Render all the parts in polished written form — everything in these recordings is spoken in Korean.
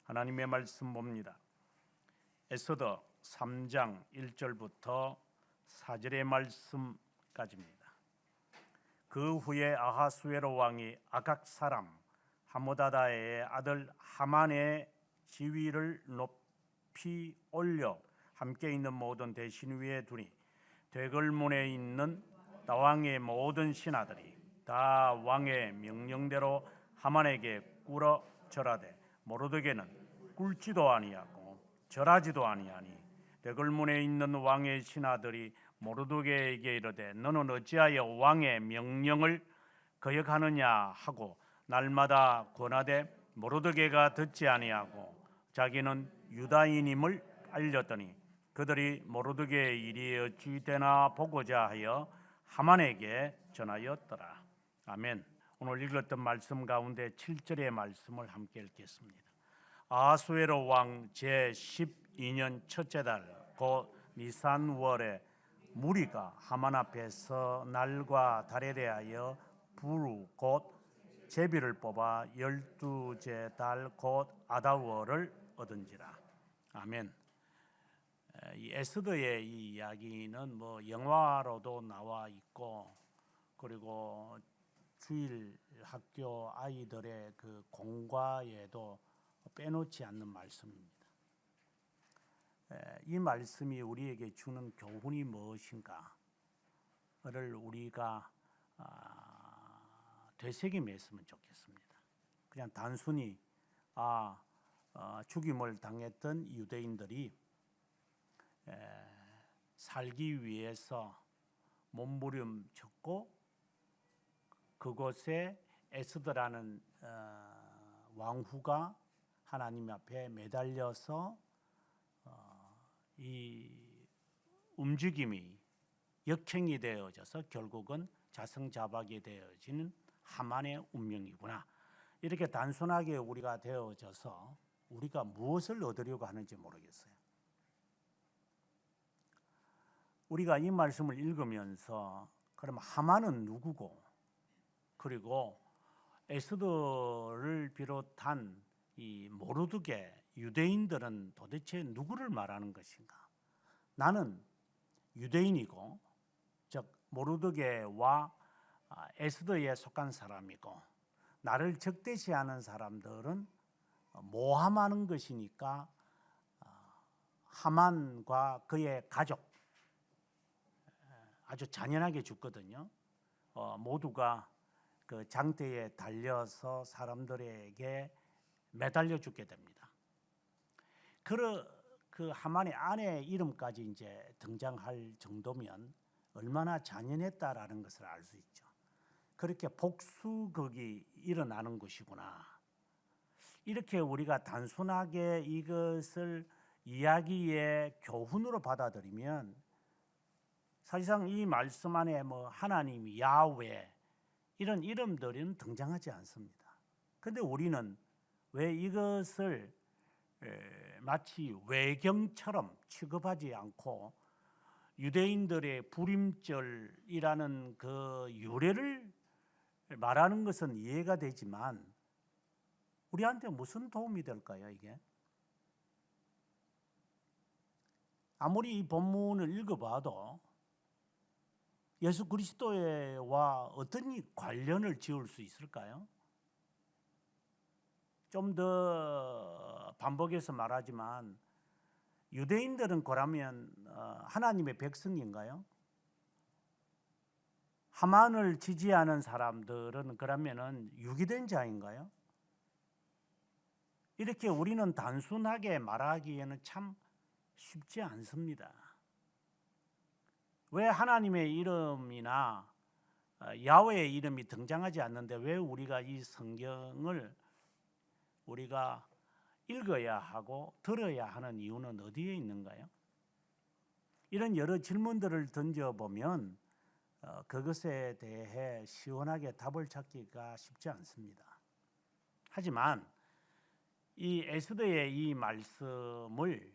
하나님의 말씀 봅니다. 에스더 3장 1절부터 4절의 말씀까지입니다. 그 후에 아하수에로 왕이 아각 사람 하모다다의 아들 하만의 지위를 높이 올려 함께 있는 모든 대신 위에 두니 되걸문에 있는 다왕의 모든 신하들이 다 왕의 명령대로 하만에게 꿇어 절하되 모르드게는 꿇지도 아니하고 절하지도 아니하니 되걸문에 있는 왕의 신하들이 모르드게에게 이르되 너는 어찌하여 왕의 명령을 거역하느냐 하고 날마다 권하되 모르드게가 듣지 아니하고 자기는 유다인임을 알렸더니 그들이 모르드게의 일이 어찌 되나 보고자 하여 하만에게 전하였더라. 아멘. 오늘 읽었던 말씀 가운데 7절의 말씀을 함께 읽겠습니다. 아하수에로 왕 제12년 첫째 달 곧 니산월에 무리가 하만 앞에서 날과 달에 대하여 부루 곧 제비를 뽑아 12째 달 곧 아다월을 얻은지라. 아멘. 이 에스더의 이 이야기는 영화로도 나와 있고 그리고 주일 학교 아이들의 그 공과에도 빼놓지 않는 말씀입니다. 이 말씀이 우리에게 주는 교훈이 무엇인가를 우리가 되새김했으면 좋겠습니다. 그냥 단순히 죽임을 당했던 유대인들이 살기 위해서 몸부림쳤고 그곳에 에스더라는 왕후가 하나님 앞에 매달려서 이 움직임이 역행이 되어져서 결국은 자성자박이 되어지는 하만의 운명이구나. 이렇게 단순하게 우리가 되어져서 우리가 무엇을 얻으려고 하는지 모르겠어요. 우리가 이 말씀을 읽으면서 그럼 하만은 누구고 그리고 에스더를 비롯한 이 모르드게 유대인들은 도대체 누구를 말하는 것인가? 나는 유대인이고 즉 모르드게와 에스더에 속한 사람이고 나를 적대시하는 사람들은 모함하는 것이니까 하만과 그의 가족 아주 잔인하게 죽거든요. 모두가 그 장대에 달려서 사람들에게 매달려 죽게 됩니다. 그 하만의 아내 이름까지 이제 등장할 정도면 얼마나 잔인했다라는 것을 알 수 있죠. 그렇게 복수극이 일어나는 것이구나. 이렇게 우리가 단순하게 이것을 이야기의 교훈으로 받아들이면 사실상 이 말씀 안에 하나님, 야훼 이런 이름들은 등장하지 않습니다. 그런데 우리는 왜 이것을 마치 외경처럼 취급하지 않고 유대인들의 불임절이라는 그 유래를 말하는 것은 이해가 되지만 우리한테 무슨 도움이 될까요, 이게? 아무리 이 본문을 읽어봐도 예수 그리스도와 어떤 관련을 지을 수 있을까요? 좀 더 반복해서 말하지만 유대인들은 그러면 하나님의 백성인가요? 하만을 지지하는 사람들은 그러면은 유기된 자인가요? 이렇게 우리는 단순하게 말하기에는 참 쉽지 않습니다. 왜 하나님의 이름이나 야훼의 이름이 등장하지 않는데 왜 우리가 이 성경을 우리가 읽어야 하고 들어야 하는 이유는 어디에 있는가요? 이런 여러 질문들을 던져보면 그것에 대해 시원하게 답을 찾기가 쉽지 않습니다. 하지만 이 에스더의 이 말씀을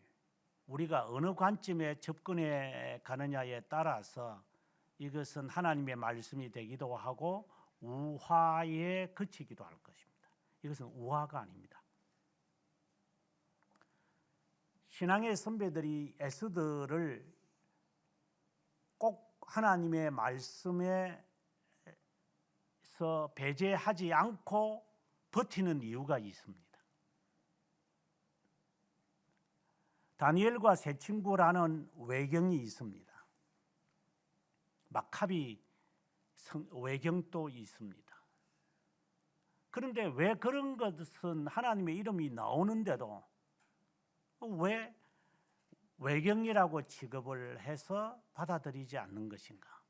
우리가 어느 관점에 접근해 가느냐에 따라서 이것은 하나님의 말씀이 되기도 하고 우화에 그치기도 할 것입니다. 이것은 우화가 아닙니다. 신앙의 선배들이 에스더를 꼭 하나님의 말씀에서 배제하지 않고 버티는 이유가 있습니다. 다니엘과 세 친구라는 외경이 있습니다. 마카비 외경도 있습니다. 그런데 왜 그런 것은 하나님의 이름이 나오는데도 왜 외경이라고 취급을 해서 받아들이지 않는 것인가?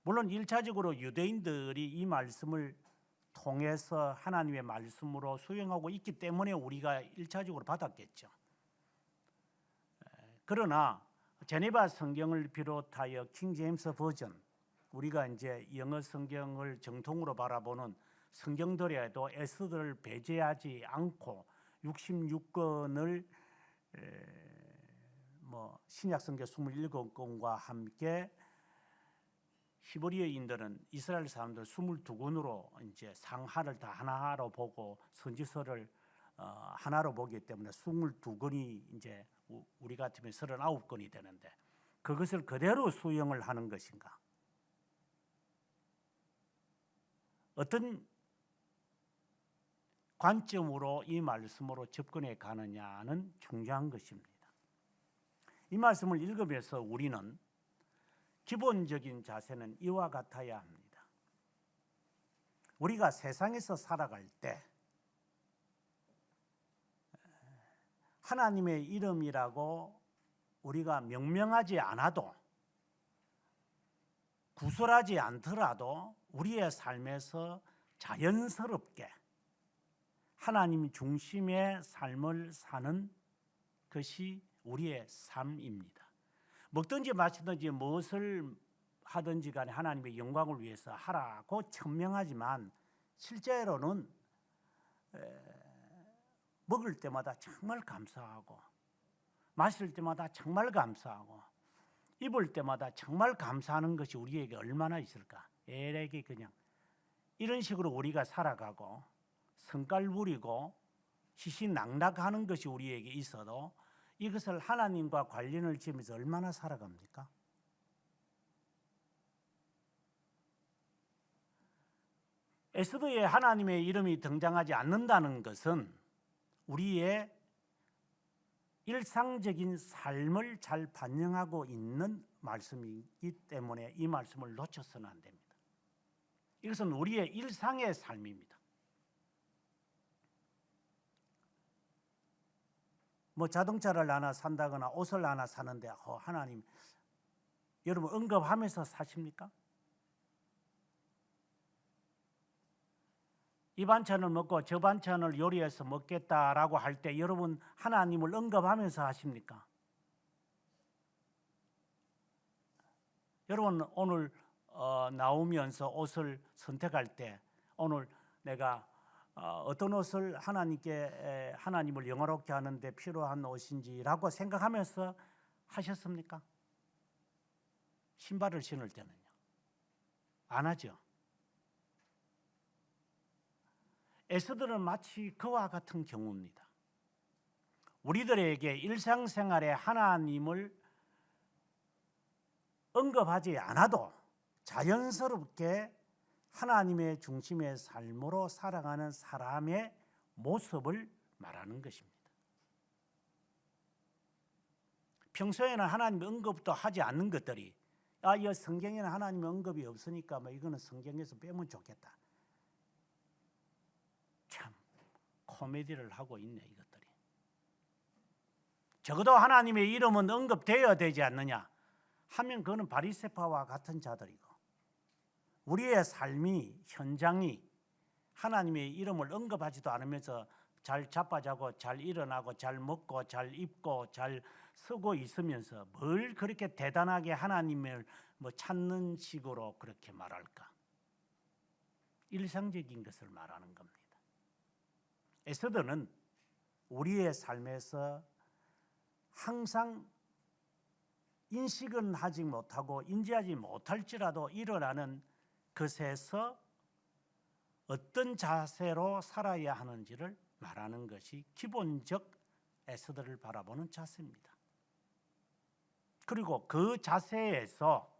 물론 1차적으로 유대인들이 이 말씀을 통해서 하나님의 말씀으로 수용하고 있기 때문에 우리가 1차적으로 받았겠죠. 그러나 제네바 성경을 비롯하여 킹 제임스 버전, 우리가 이제 영어 성경을 정통으로 바라보는 성경들에도 에스더를 배제하지 않고 66권을 신약 성경 27권과 함께 히브리어인들은 이스라엘 사람들 22권으로 이제 상하를 다 하나로 보고 선지서를 하나로 보기 때문에 22권이 이제 우리 같으면 39권이 되는데 그것을 그대로 수용을 하는 것인가? 어떤 관점으로 이 말씀으로 접근해 가느냐는 중요한 것입니다. 이 말씀을 읽으면서 우리는 기본적인 자세는 이와 같아야 합니다. 우리가 세상에서 살아갈 때 하나님의 이름이라고 우리가 명명하지 않아도 구설하지 않더라도 우리의 삶에서 자연스럽게 하나님 중심의 삶을 사는 것이 우리의 삶입니다. 먹든지 마시든지 무엇을 하든지 간에 하나님의 영광을 위해서 하라고 천명하지만 실제로는 먹을 때마다 정말 감사하고 마실 때마다 정말 감사하고 입을 때마다 정말 감사하는 것이 우리에게 얼마나 있을까? 에레게 그냥 이런 식으로 우리가 살아가고 성깔 부리고 시시낙낙하는 것이 우리에게 있어도 이것을 하나님과 관련을 지으면서 얼마나 살아갑니까? 에스더에 하나님의 이름이 등장하지 않는다는 것은 우리의 일상적인 삶을 잘 반영하고 있는 말씀이기 때문에 이 말씀을 놓쳐서는 안 됩니다. 이것은 우리의 일상의 삶입니다. 자동차를 하나 산다거나 옷을 하나 사는데 하나님, 여러분 언급하면서 사십니까? 이 반찬을 먹고 저 반찬을 요리해서 먹겠다라고 할 때 여러분 하나님을 언급하면서 하십니까? 여러분 오늘 나오면서 옷을 선택할 때 오늘 내가 어떤 옷을 하나님을 영화롭게 하는데 필요한 옷인지라고 생각하면서 하셨습니까? 신발을 신을 때는요? 안 하죠. 에스더는 마치 그와 같은 경우입니다. 우리들에게 일상생활에 하나님을 언급하지 않아도 자연스럽게 하나님의 중심의 삶으로 살아가는 사람의 모습을 말하는 것입니다. 평소에는 하나님의 언급도 하지 않는 것들이 이 성경에는 하나님의 언급이 없으니까 이거는 성경에서 빼면 좋겠다. 참 코미디를 하고 있네 이것들이. 적어도 하나님의 이름은 언급되어야 되지 않느냐 하면 그거는 바리새파와 같은 자들이고 우리의 삶이 현장이 하나님의 이름을 언급하지도 않으면서 잘 자빠자고 잘 일어나고 잘 먹고 잘 입고 잘 쓰고 있으면서 뭘 그렇게 대단하게 하나님을 찾는 식으로 그렇게 말할까? 일상적인 것을 말하는 겁니다. 에스더는 우리의 삶에서 항상 인식은 하지 못하고 인지하지 못할지라도 일어나는 것에서 어떤 자세로 살아야 하는지를 말하는 것이 기본적 에스더를 바라보는 자세입니다. 그리고 그 자세에서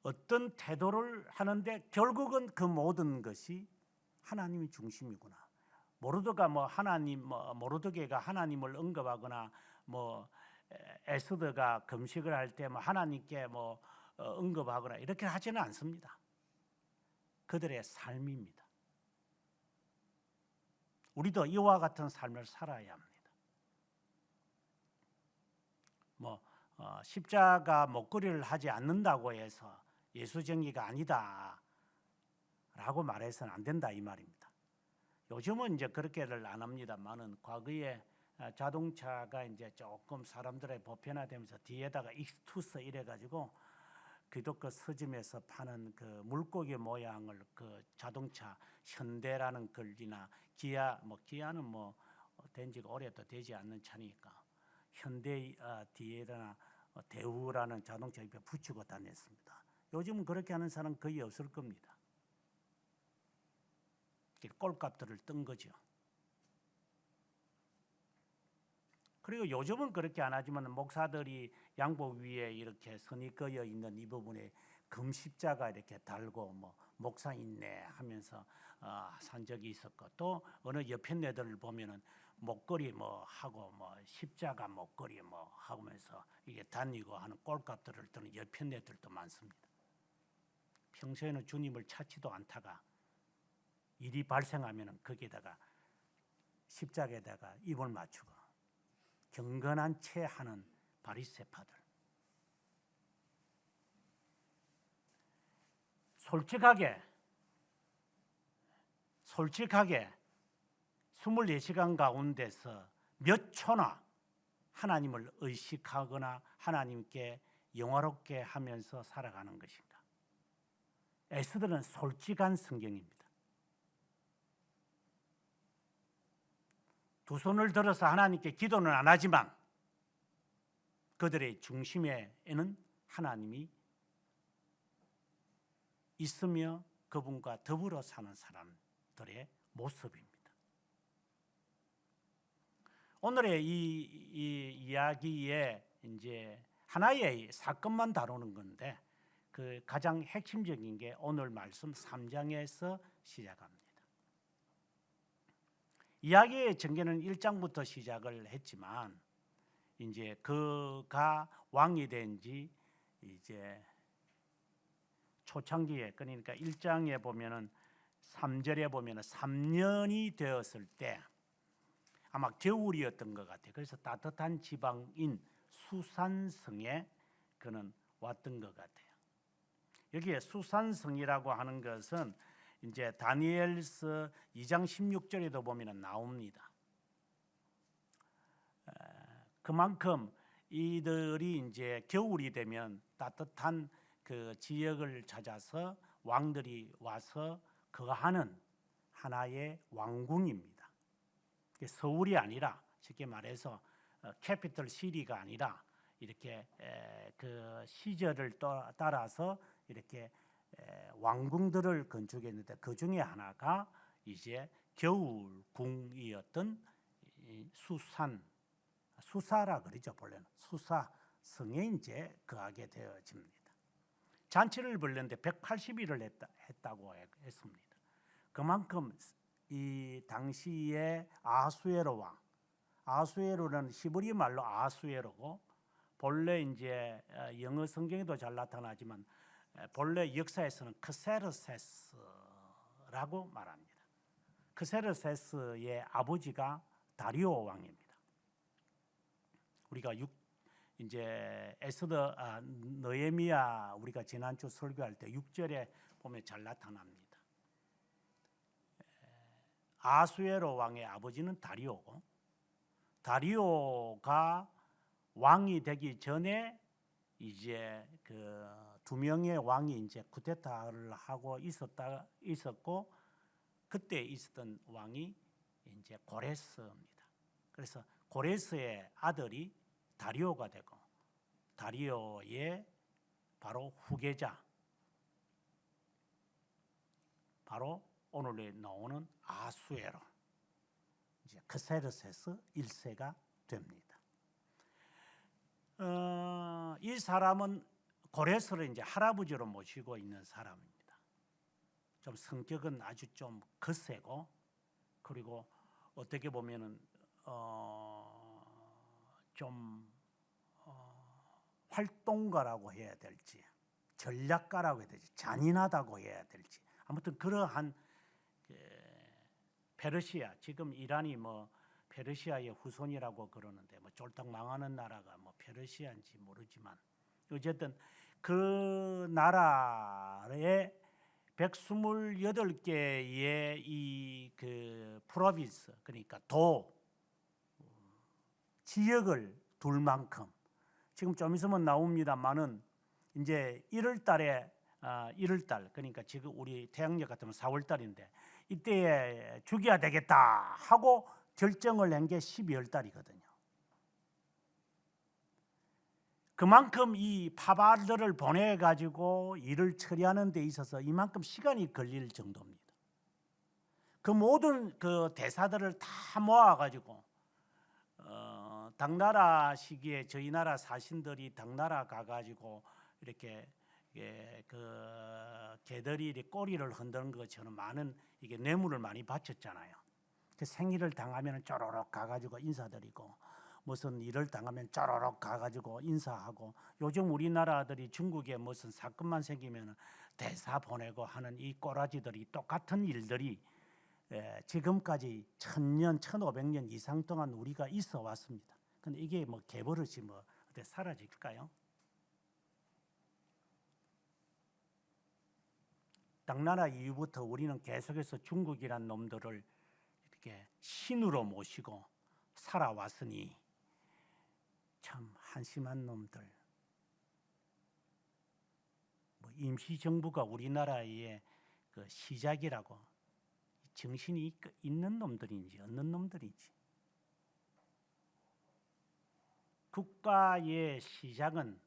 어떤 태도를 하는데 결국은 그 모든 것이 하나님이 중심이구나. 모르드게가 하나님을 언급하거나 에스더가 금식을 할 때 하나님께 언급하거나 이렇게 하지는 않습니다. 그들의 삶입니다. 우리도 이와 같은 삶을 살아야 합니다. 십자가 목걸이를 하지 않는다고 해서 예수쟁이가 아니다 라고 말해서는 안 된다 이 말입니다. 요즘은 이제 그렇게를 안 합니다만은 과거에 자동차가 이제 조금 사람들의 보편화되면서 뒤에다가 익스투스 이래가지고 기독교 서점에서 파는 그 물고기 모양을 그 자동차 현대라는 글이나 기아는 된 지가 오래도 되지 않는 차니까 현대 뒤에다가 대우라는 자동차 옆에 붙이고 다녔습니다. 요즘은 그렇게 하는 사람 거의 없을 겁니다. 꼴값들을 뜬 거죠. 그리고 요즘은 그렇게 안 하지만 목사들이 양복 위에 이렇게 선이 그어 있는 이 부분에 금십자가 이렇게 달고 목사 있네 하면서 산 적이 있었고, 또 어느 여편네들을 보면은 목걸이 하고 십자가 목걸이 하면서 이게 다니고 하는 꼴값들을 뜨는 여편네들도 많습니다. 평소에는 주님을 찾지도 않다가 일이 발생하면은 거기에다가 십자가에다가 입을 맞추고 경건한 채 하는 바리새파들. 솔직하게 24시간 가운데서 몇 초나 하나님을 의식하거나 하나님께 영화롭게 하면서 살아가는 것인가? 에스더는 솔직한 성경입니다. 두 손을 들어서 하나님께 기도는 안 하지만 그들의 중심에는 하나님이 있으며 그분과 더불어 사는 사람들의 모습입니다. 오늘의 이 이야기에 이제 하나의 사건만 다루는 건데 그 가장 핵심적인 게 오늘 말씀 3장에서 시작합니다. 이야기의 전개는 1장부터 시작을 했지만 이제 그가 왕이 된 지 이제 초창기에, 그러니까 1장에 보면은 3절에 보면은 3년이 되었을 때 아마 겨울이었던 것 같아요. 그래서 따뜻한 지방인 수산성에 그는 왔던 것 같아요. 여기에 수산성이라고 하는 것은 이제 다니엘서 2장 16절에도 보면은 나옵니다. 그만큼 이들이 이제 겨울이 되면 따뜻한 그 지역을 찾아서 왕들이 와서 거하는 하나의 왕궁입니다. 서울이 아니라 쉽게 말해서 캐피털 시리가 아니라 이렇게 그 시절을 따라서 이렇게 왕궁들을 건축했는데 그 중에 하나가 이제 겨울궁이었던 수사라 그러죠. 본래는 수사성에 이제 거하게 되어집니다. 잔치를 벌였는데 180일을 했다고 했습니다. 그만큼 이 당시에 아수에로 왕, 아수에로는 히브리 말로 아수에로고 본래 이제 영어 성경에도 잘 나타나지만 본래 역사에서는 크세르세스라고 말합니다. 크세르세스의 아버지가 다리오 왕입니다. 우리가 이제 에스더 느헤미야 우리가 지난주 설교할 때 6절에 보면 잘 나타납니다. 아수에로 왕의 아버지는 다리오고, 다리오가 왕이 되기 전에 이제 그 두 명의 왕이 이제 쿠데타를 하고 있었고, 그때 있었던 왕이 이제 고레스입니다. 그래서 고레스의 아들이 다리오가 되고 다리오의 바로 후계자, 바로 오늘에 나오는 아수에로, 이제 이제 크세르세스 1세가 됩니다. 이 사람은 고레스를 이제 할아버지로 모시고 있는 사람입니다. 좀 성격은 아주 좀 거세고, 그리고 어떻게 보면은 좀 활동가라고 해야 될지, 전략가라고 해야 될지, 잔인하다고 해야 될지, 아무튼 그러한 페르시아, 지금 이란이 뭐 페르시아의 후손이라고 그러는데 뭐 쫄딱 망하는 나라가 뭐 페르시아인지 모르지만 어쨌든 그 나라의 128개의 이 그 프로빈스, 그러니까 도 지역을 둘 만큼, 지금 좀 있으면 나옵니다만은 이제 1월달에 1월달, 그러니까 지금 우리 태양력 같으면 4월달인데 이때에 죽여야 되겠다 하고 결정을 낸 게 12월달이거든요. 그만큼 이 파바들을 보내가지고 일을 처리하는 데 있어서 이만큼 시간이 걸릴 정도입니다. 그 모든 그 대사들을 다 모아가지고 당나라 시기에 저희 나라 사신들이 당나라 가가지고 이렇게 그 개들이 꼬리를 흔드는 것처럼 많은 이게 뇌물을 많이 바쳤잖아요. 그 생일을 당하면 쪼로록 가가지고 인사드리고, 무슨 일을 당하면 쪼로록 가가지고 인사하고, 요즘 우리나라들이 중국에 무슨 사건만 생기면 대사 보내고 하는 이 꼬라지들이 똑같은 일들이 지금까지 1000년, 1500년 이상 동안 우리가 있어 왔습니다. 근데 이게 뭐 개버릇이 뭐 어떻게 사라질까요? 당나라 이후부터 우리는 계속해서 중국이란 놈들을 이렇게 신으로 모시고 살아왔으니 참 한심한 놈들. 뭐 임시정부가 우리나라의 그 시작이라고, 정신이 있는 놈들인지 없는 놈들인지. 국가의 시작은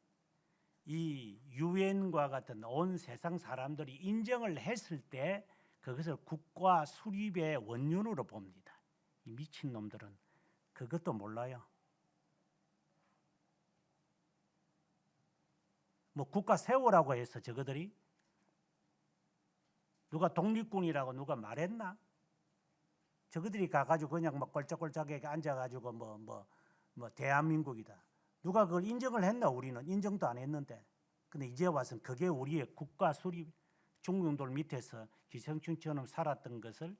이 유엔과 같은 온 세상 사람들이 인정을 했을 때 그것을 국가 수립의 원흉으로 봅니다. 이 미친 놈들은 그것도 몰라요. 뭐 국가 세우라고 해서 저거들이 누가 독립군이라고 누가 말했나? 저거들이 가가지고 그냥 막 꼴짝꼴짝하게 앉아가지고 뭐 대한민국이다. 누가 그걸 인정을 했나? 우리는 인정도 안 했는데. 근데 이제 와서는 그게 우리의 국가 수립, 중국들 밑에서 기생충처럼 살았던 것을,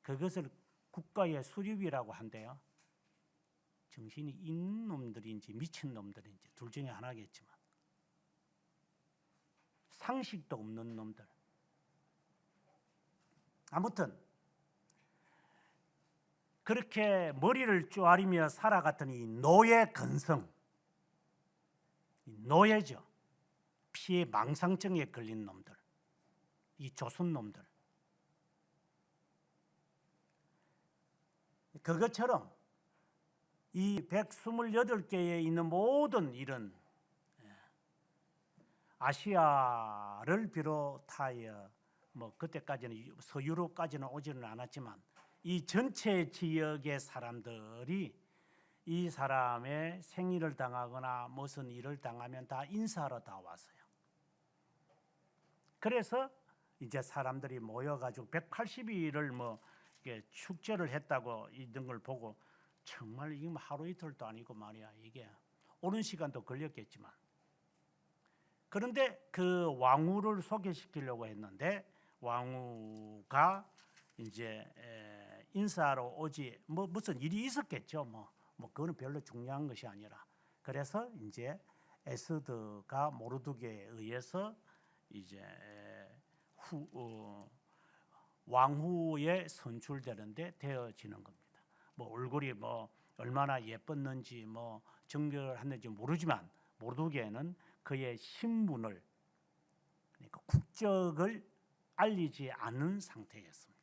그것을 국가의 수립이라고 한대요. 정신이 있는 놈들인지 미친 놈들인지 둘 중에 하나겠지만 상식도 없는 놈들. 아무튼 그렇게 머리를 쪼아리며 살아갔던 이 노예 근성, 노예죠. 피해 망상증에 걸린 놈들, 이 조선 놈들. 그것처럼 이 128개에 있는 모든 이런 아시아를 비롯하여 뭐 그때까지는 서유럽까지는 오지는 않았지만 이 전체 지역의 사람들이 이 사람의 생일을 당하거나 무슨 일을 당하면 다 인사하러 다 왔어요. 그래서 이제 사람들이 모여가지고 180일을 뭐 축제를 했다고 이런 걸 보고 정말 이게 하루 이틀도 아니고 말이야, 이게 오랜 시간도 걸렸겠지만, 그런데 그 왕후를 소개시키려고 했는데 왕후가 이제 인사하러 오지, 뭐 무슨 일이 있었겠죠. 뭐 그거는 별로 중요한 것이 아니라, 그래서 이제 에스더가 모르드게에 의해서 이제 왕후에 선출되는데 되어지는 겁니다. 뭐 얼굴이 뭐 얼마나 예뻤는지 뭐 정결했는지 모르지만 모르드게는 그의 신분을, 그러니까 국적을 알리지 않은 상태였습니다.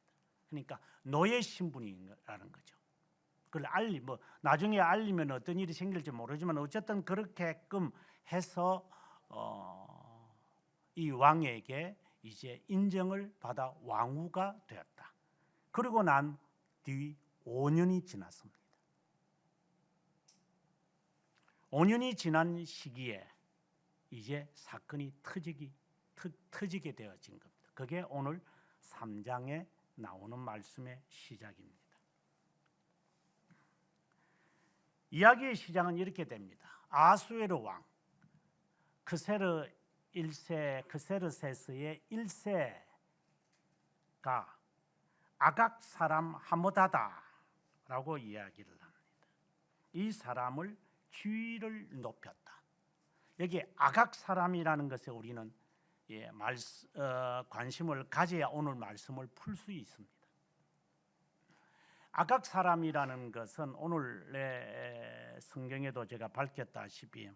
그러니까 노예 신분이라는 거죠. 그걸 뭐 나중에 알리면 어떤 일이 생길지 모르지만 어쨌든 그렇게끔 해서 이 왕에게 이제 인정을 받아 왕후가 되었다. 그리고 난 뒤 5년이 지났습니다. 5년이 지난 시기에 이제 사건이 터지게 되어진 겁니다. 그게 오늘 3장에 나오는 말씀의 시작입니다. 이야기의 시작은 이렇게 됩니다. 아수에르 왕 크세르세스의 1세가 아각 사람 하므다다라고 이야기를 합니다. 이 사람을 지위를 높였다. 여기 아각 사람이라는 것에 우리는 관심을 가져야 오늘 말씀을 풀 수 있습니다. 아각 사람이라는 것은 오늘의 성경에도 제가 밝혔다시피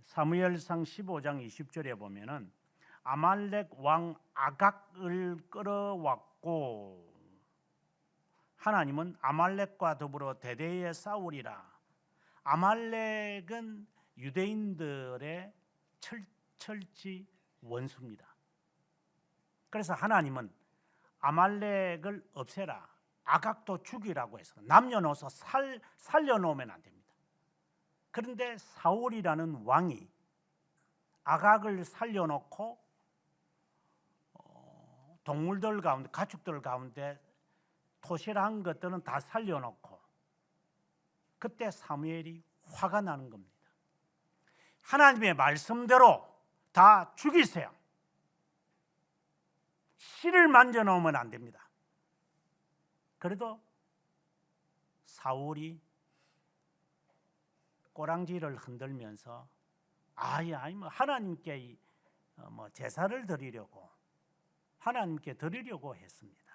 사무엘상 15장 20절에 보면은 아말렉 왕 아각을 끌어왔고 하나님은 아말렉과 더불어 대대에 싸우리라. 아말렉은 유대인들의 철지 원수입니다. 그래서 하나님은 아말렉을 없애라, 아각도 죽이라고 해서 남녀노소 살려놓으면 안 됩니다. 그런데 사울이라는 왕이 아각을 살려놓고 동물들 가운데, 가축들 가운데 토실한 것들은 다 살려놓고 그때 사무엘이 화가 나는 겁니다. 하나님의 말씀대로 다 죽이세요. 씨를 만져놓으면 안 됩니다. 그래도 사울이 꼬랑지를 흔들면서 하나님께 제사를 드리려고 하나님께 드리려고 했습니다.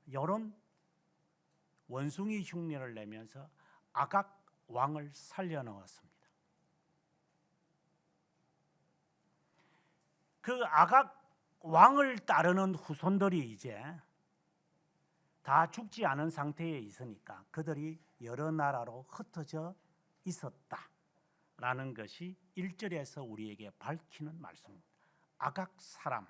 이런 원숭이 흉내를 내면서 아각 왕을 살려놓았습니다. 그 아각 왕을 따르는 후손들이 이제 다 죽지 않은 상태에 있으니까 그들이 여러 나라로 흩어져 있었다라는 것이 1절에서 우리에게 밝히는 말씀입니다. 아각 사람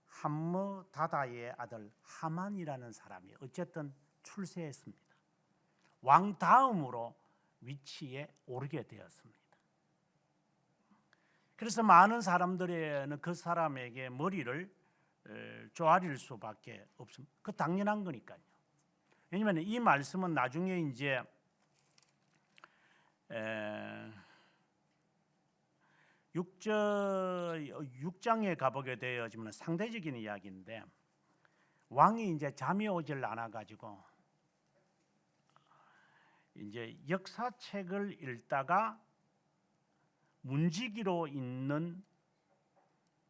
함므다다의 아들 하만이라는 사람이 어쨌든 출세했습니다. 왕 다음으로 위치에 오르게 되었습니다. 그래서 많은 사람들은 그 사람에게 머리를 조아릴 수밖에 없습니다. 그 당연한 거니까요. 왜냐하면 이 말씀은 나중에 이제 6장에 가보게 되어지면 상대적인 이야기인데 왕이 이제 잠이 오질 않아 가지고 이제 역사책을 읽다가 문지기로 있는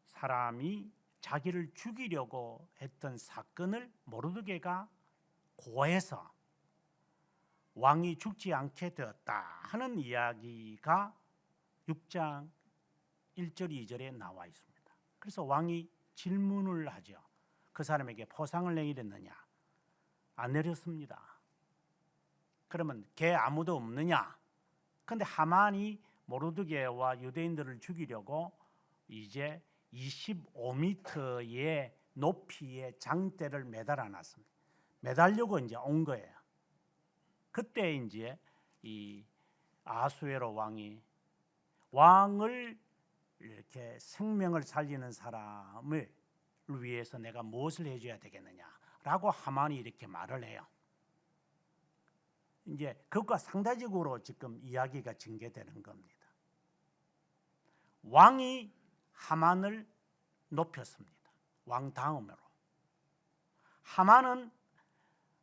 사람이 자기를 죽이려고 했던 사건을 모르드게가 고해서 왕이 죽지 않게 되었다 하는 이야기가 6장 1절 2절에 나와 있습니다. 그래서 왕이 질문을 하죠. 그 사람에게 포상을 내리느냐? 안 내렸습니다. 그러면 걔 아무도 없느냐? 근데 하만이 모르드게와 유대인들을 죽이려고 이제 25m의 높이의 장대를 매달아 놨습니다. 매달려고 이제 온 거예요. 그때 이제 이 아수에로 왕을 이렇게 생명을 살리는 사람을 위해서 내가 무엇을 해줘야 되겠느냐라고 하만이 이렇게 말을 해요. 이제 그것과 상대적으로 지금 이야기가 전개되는 겁니다. 왕이 하만을 높였습니다. 왕 다음으로. 하만은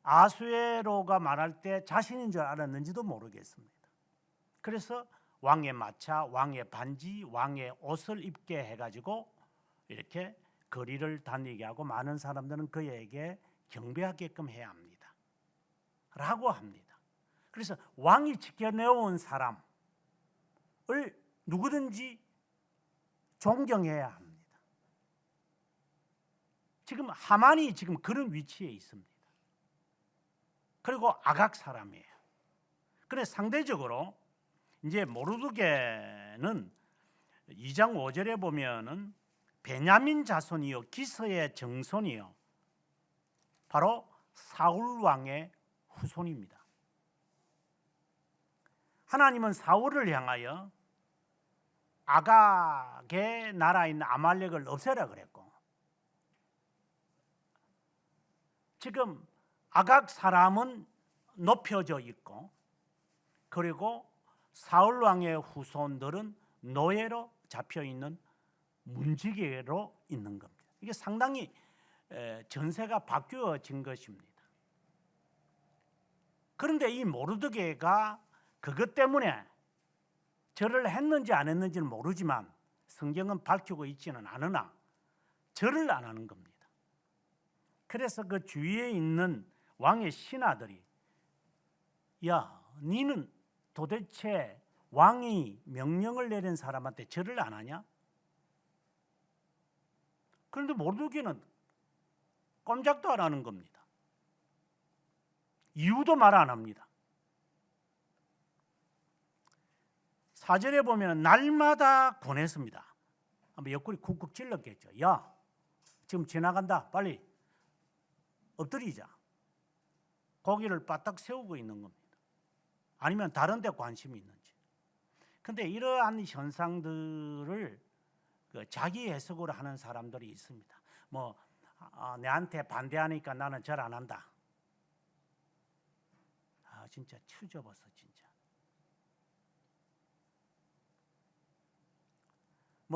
아수에로가 말할 때 자신인 줄 알았는지도 모르겠습니다. 그래서 왕의 마차, 왕의 반지, 왕의 옷을 입게 해가지고 이렇게 거리를 다니게 하고 많은 사람들은 그에게 경배하게끔 해야 합니다. 라고 합니다. 그래서 왕이 지켜내온 사람을 누구든지 존경해야 합니다. 지금 하만이 지금 그런 위치에 있습니다. 그리고 아각 사람이에요. 그래 상대적으로 이제 모르드게는 2장 5절에 보면은 베냐민 자손이요 기서의 정손이요 바로 사울 왕의 후손입니다. 하나님은 사울을 향하여 아각의 나라에 있는 아말렉을 없애라 그랬고, 지금 아각 사람은 높여져 있고, 그리고 사울 왕의 후손들은 노예로 잡혀 있는 문지기로 있는 겁니다. 이게 상당히 전세가 바뀌어진 것입니다. 그런데 이 모르드게가 그것 때문에 절을 했는지 안 했는지는 모르지만 성경은 밝히고 있지는 않으나 절을 안 하는 겁니다. 그래서 그 주위에 있는 왕의 신하들이, 야, 니는 도대체 왕이 명령을 내린 사람한테 절을 안 하냐? 그런데 모르드게는 꼼짝도 안 하는 겁니다. 이유도 말 안 합니다. 4절에 보면 날마다 보냈습니다. 아마 옆구리 쿡쿡 찔렀겠죠. 야, 지금 지나간다. 빨리 엎드리자. 고개를 바닥 세우고 있는 겁니다. 아니면 다른 데 관심이 있는지. 그런데 이러한 현상들을 자기 해석으로 하는 사람들이 있습니다. 내한테 반대하니까 나는 절 안 한다. 진짜 추접어서 진짜.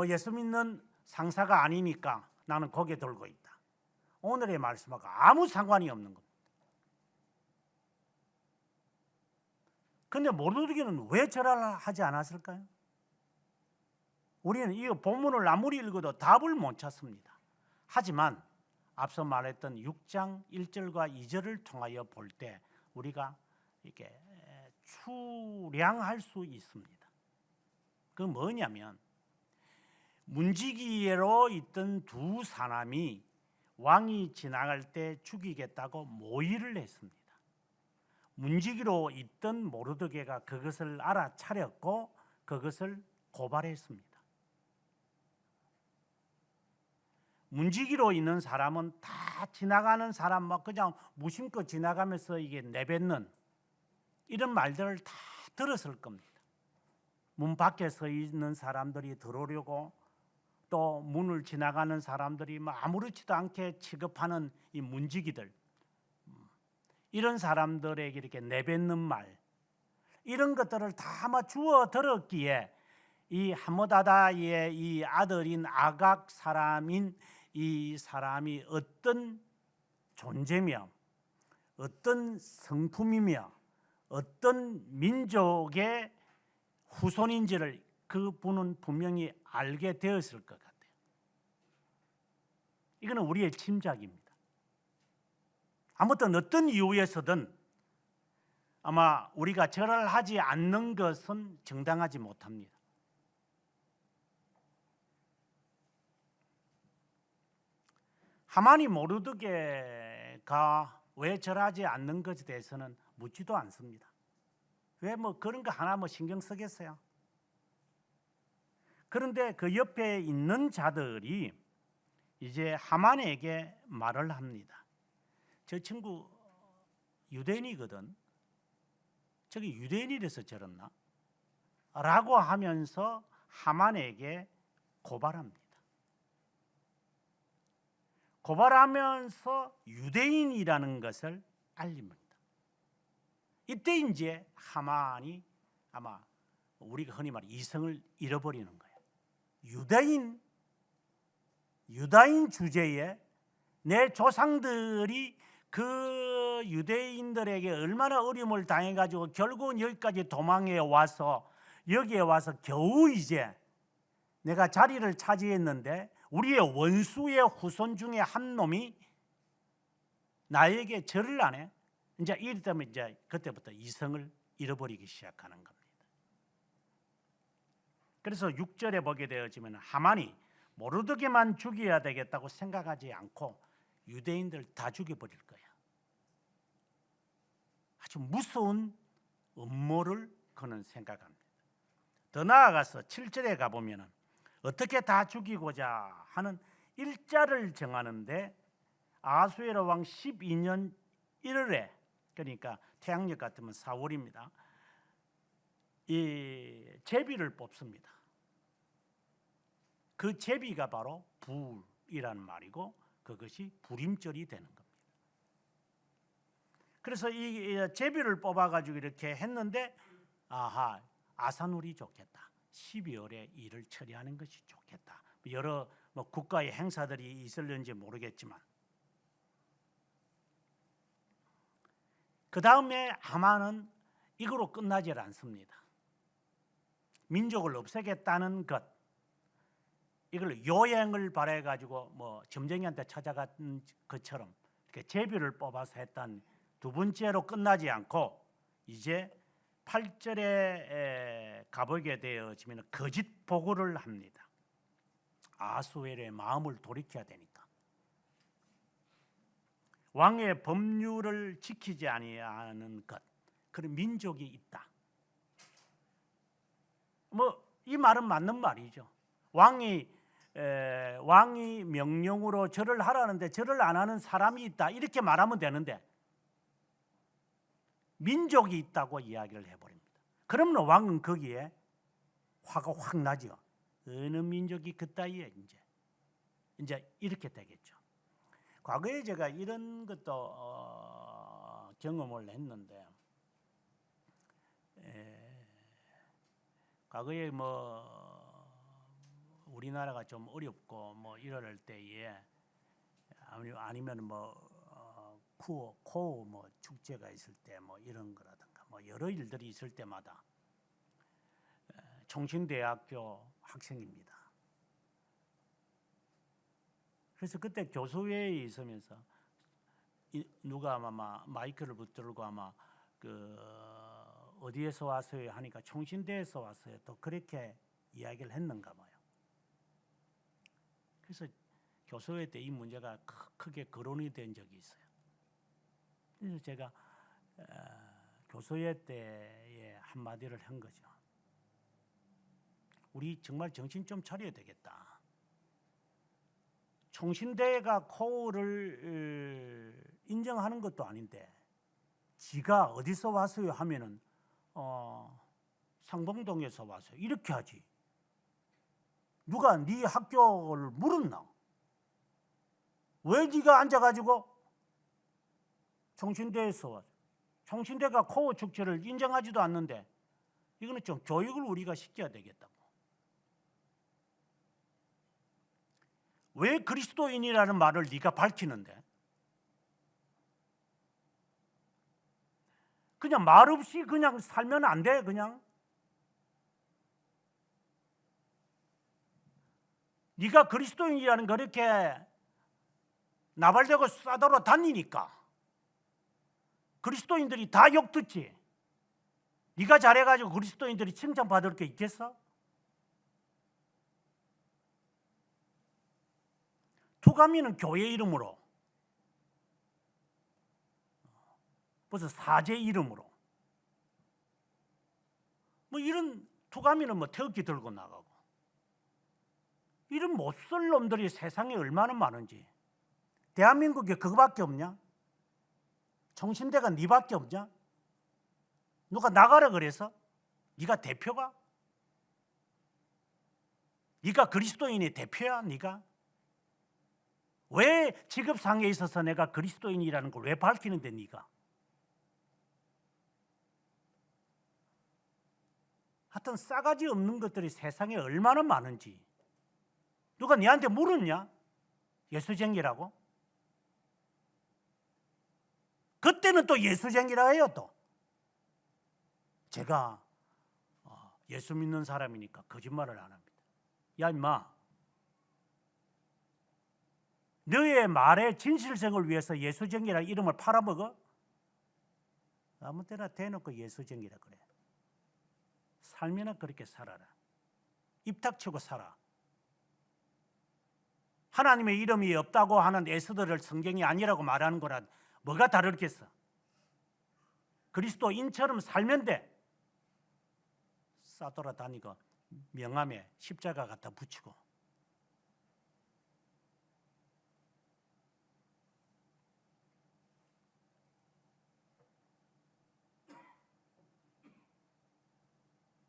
예수 믿는 상사가 아니니까 나는 고개 들고 있다. 오늘의 말씀하고 아무 상관이 없는 겁니다. 그런데 모르드게는 왜 절을 하지 않았을까요? 우리는 이 본문을 아무리 읽어도 답을 못 찾습니다. 하지만 앞서 말했던 6장 1절과 2절을 통하여 볼 때 우리가 이렇게 추량할 수 있습니다. 그 뭐냐면, 문지기로 있던 두 사람이 왕이 지나갈 때 죽이겠다고 모의를 했습니다. 문지기로 있던 모르드게가 그것을 알아차렸고 그것을 고발했습니다. 문지기로 있는 사람은 다 지나가는 사람 그냥 무심코 지나가면서 이게 내뱉는 이런 말들을 다 들었을 겁니다. 문 밖에 서 있는 사람들이 들어오려고, 또 문을 지나가는 사람들이 아무렇지도 않게 취급하는 이 문지기들, 이런 사람들에게 이렇게 내뱉는 말, 이런 것들을 다 주워 들었기에 이 하므다다의 이 아들인 아각 사람인 이 사람이 어떤 존재며 어떤 성품이며 어떤 민족의 후손인지를 그분은 분명히 알게 되었을 것 같아요. 이거는 우리의 짐작입니다. 아무튼 어떤 이유에서든 아마 우리가 절을 하지 않는 것은 정당하지 못합니다. 하만이 모르드게가 왜 절하지 않는 것에 대해서는 묻지도 않습니다. 왜 그런 거 하나 신경 쓰겠어요? 그런데 그 옆에 있는 자들이 이제 하만에게 말을 합니다. 저 친구 유대인이거든. 저기 유대인이라서 저랬나? 라고 하면서 하만에게 고발합니다. 고발하면서 유대인이라는 것을 알립니다. 이때 이제 하만이 아마 우리가 흔히 말해 이성을 잃어버리는 거예요. 유다인 주제에 내 조상들이 그 유대인들에게 얼마나 어려움을 당해가지고 결국은 여기까지 도망해 와서 여기에 와서 겨우 이제 내가 자리를 차지했는데 우리의 원수의 후손 중에 한 놈이 나에게 절을 안 해? 이제 이리 때문에 이제 그때부터 이성을 잃어버리기 시작하는 겁니다. 그래서 6절에 보게 되어지면 하만이 모르드게만 죽여야 되겠다고 생각하지 않고 유대인들 다 죽여버릴 거야. 아주 무서운 음모를 그는 생각합니다. 더 나아가서 7절에 가보면 어떻게 다 죽이고자 하는 일자를 정하는데 아하수에로 왕 12년 1월에, 그러니까 태양력 같으면 4월입니다. 이 제비를 뽑습니다. 그 제비가 바로 불이라는 말이고 그것이 불임절이 되는 겁니다. 그래서 이 제비를 뽑아가지고 이렇게 했는데 아산울이 좋겠다. 12월에 일을 처리하는 것이 좋겠다. 여러 국가의 행사들이 있을는지 모르겠지만 그 다음에 하만은 이거로 끝나지 않습니다. 민족을 없애겠다는 것, 이걸 요행을 바래가지고 점쟁이한테 찾아간 것처럼 이렇게 제비를 뽑아서 했던 두 번째로 끝나지 않고 이제 8절에 가보게 되어지면 거짓 보고를 합니다. 아하수에로의 마음을 돌이켜야 되니까. 왕의 법률을 지키지 아니하는 것, 그런 민족이 있다. 이 말은 맞는 말이죠. 왕이 명령으로 절을 하라는데 절을 안 하는 사람이 있다, 이렇게 말하면 되는데 민족이 있다고 이야기를 해버립니다. 그러면 왕은 거기에 화가 확 나죠. 어느 민족이 그따위에 이제 이렇게 되겠죠. 과거에 제가 이런 것도 경험을 했는데, 과거에 우리나라가 좀 어렵고 이럴 때에 아니면 코어 축제가 있을 때 이런 거라든가 여러 일들이 있을 때마다 총신대학교 학생입니다. 그래서 그때 교수회에 있으면서 누가 아마 마이크를 붙들고 아마 어디에서 왔어요 하니까 총신대에서 왔어요. 또 그렇게 이야기를 했는가 봐요. 그래서 교수회 때 이 문제가 크게 거론이 된 적이 있어요. 그래서 제가 교수회 때에 한마디를 한 거죠. 우리 정말 정신 좀 차려야 되겠다. 총신대가 코어를 인정하는 것도 아닌데 지가 어디서 왔어요 하면은 상봉동에서 왔어요 이렇게 하지. 누가 네 학교를 물었나? 왜 네가 앉아가지고 총신대에서 왔어? 총신대가 코어 축제를 인정하지도 않는데 이거는 좀 교육을 우리가 시켜야 되겠다고. 왜 그리스도인이라는 말을 네가 밝히는데? 그냥 말 없이 그냥 살면 안 돼. 그냥 네가 그리스도인이라는 거 이렇게 나발대고 싸돌아 다니니까 그리스도인들이 다 욕 듣지. 네가 잘해가지고 그리스도인들이 칭찬받을 게 있겠어? 두가미는 교회 이름으로, 벌써 사제 이름으로 이런 두가미는 태극기 들고 나가고, 이런 못쓸 놈들이 세상에 얼마나 많은지. 대한민국에 그거밖에 없냐? 총신대가 네밖에 없냐? 누가 나가라 그래서? 네가 대표가? 네가 그리스도인의 대표야? 네가? 왜 직업상에 있어서 내가 그리스도인이라는 걸 왜 밝히는데 네가? 하여튼 싸가지 없는 것들이 세상에 얼마나 많은지 누가 네한테 물었냐? 예수쟁이라고? 그때는 또 예수쟁이라 해요. 또 제가 예수 믿는 사람이니까 거짓말을 안 합니다. 야 임마, 너의 말의 진실성을 위해서 예수쟁이라는 이름을 팔아먹어? 아무 때나 대놓고 예수쟁이라 그래. 삶이나 그렇게 살아라. 입 닥치고 살아. 하나님의 이름이 없다고 하는 에스더를 성경이 아니라고 말하는 거라 뭐가 다르겠어? 그리스도인처럼 살면 돼. 싸돌아다니고 명함에 십자가 갖다 붙이고.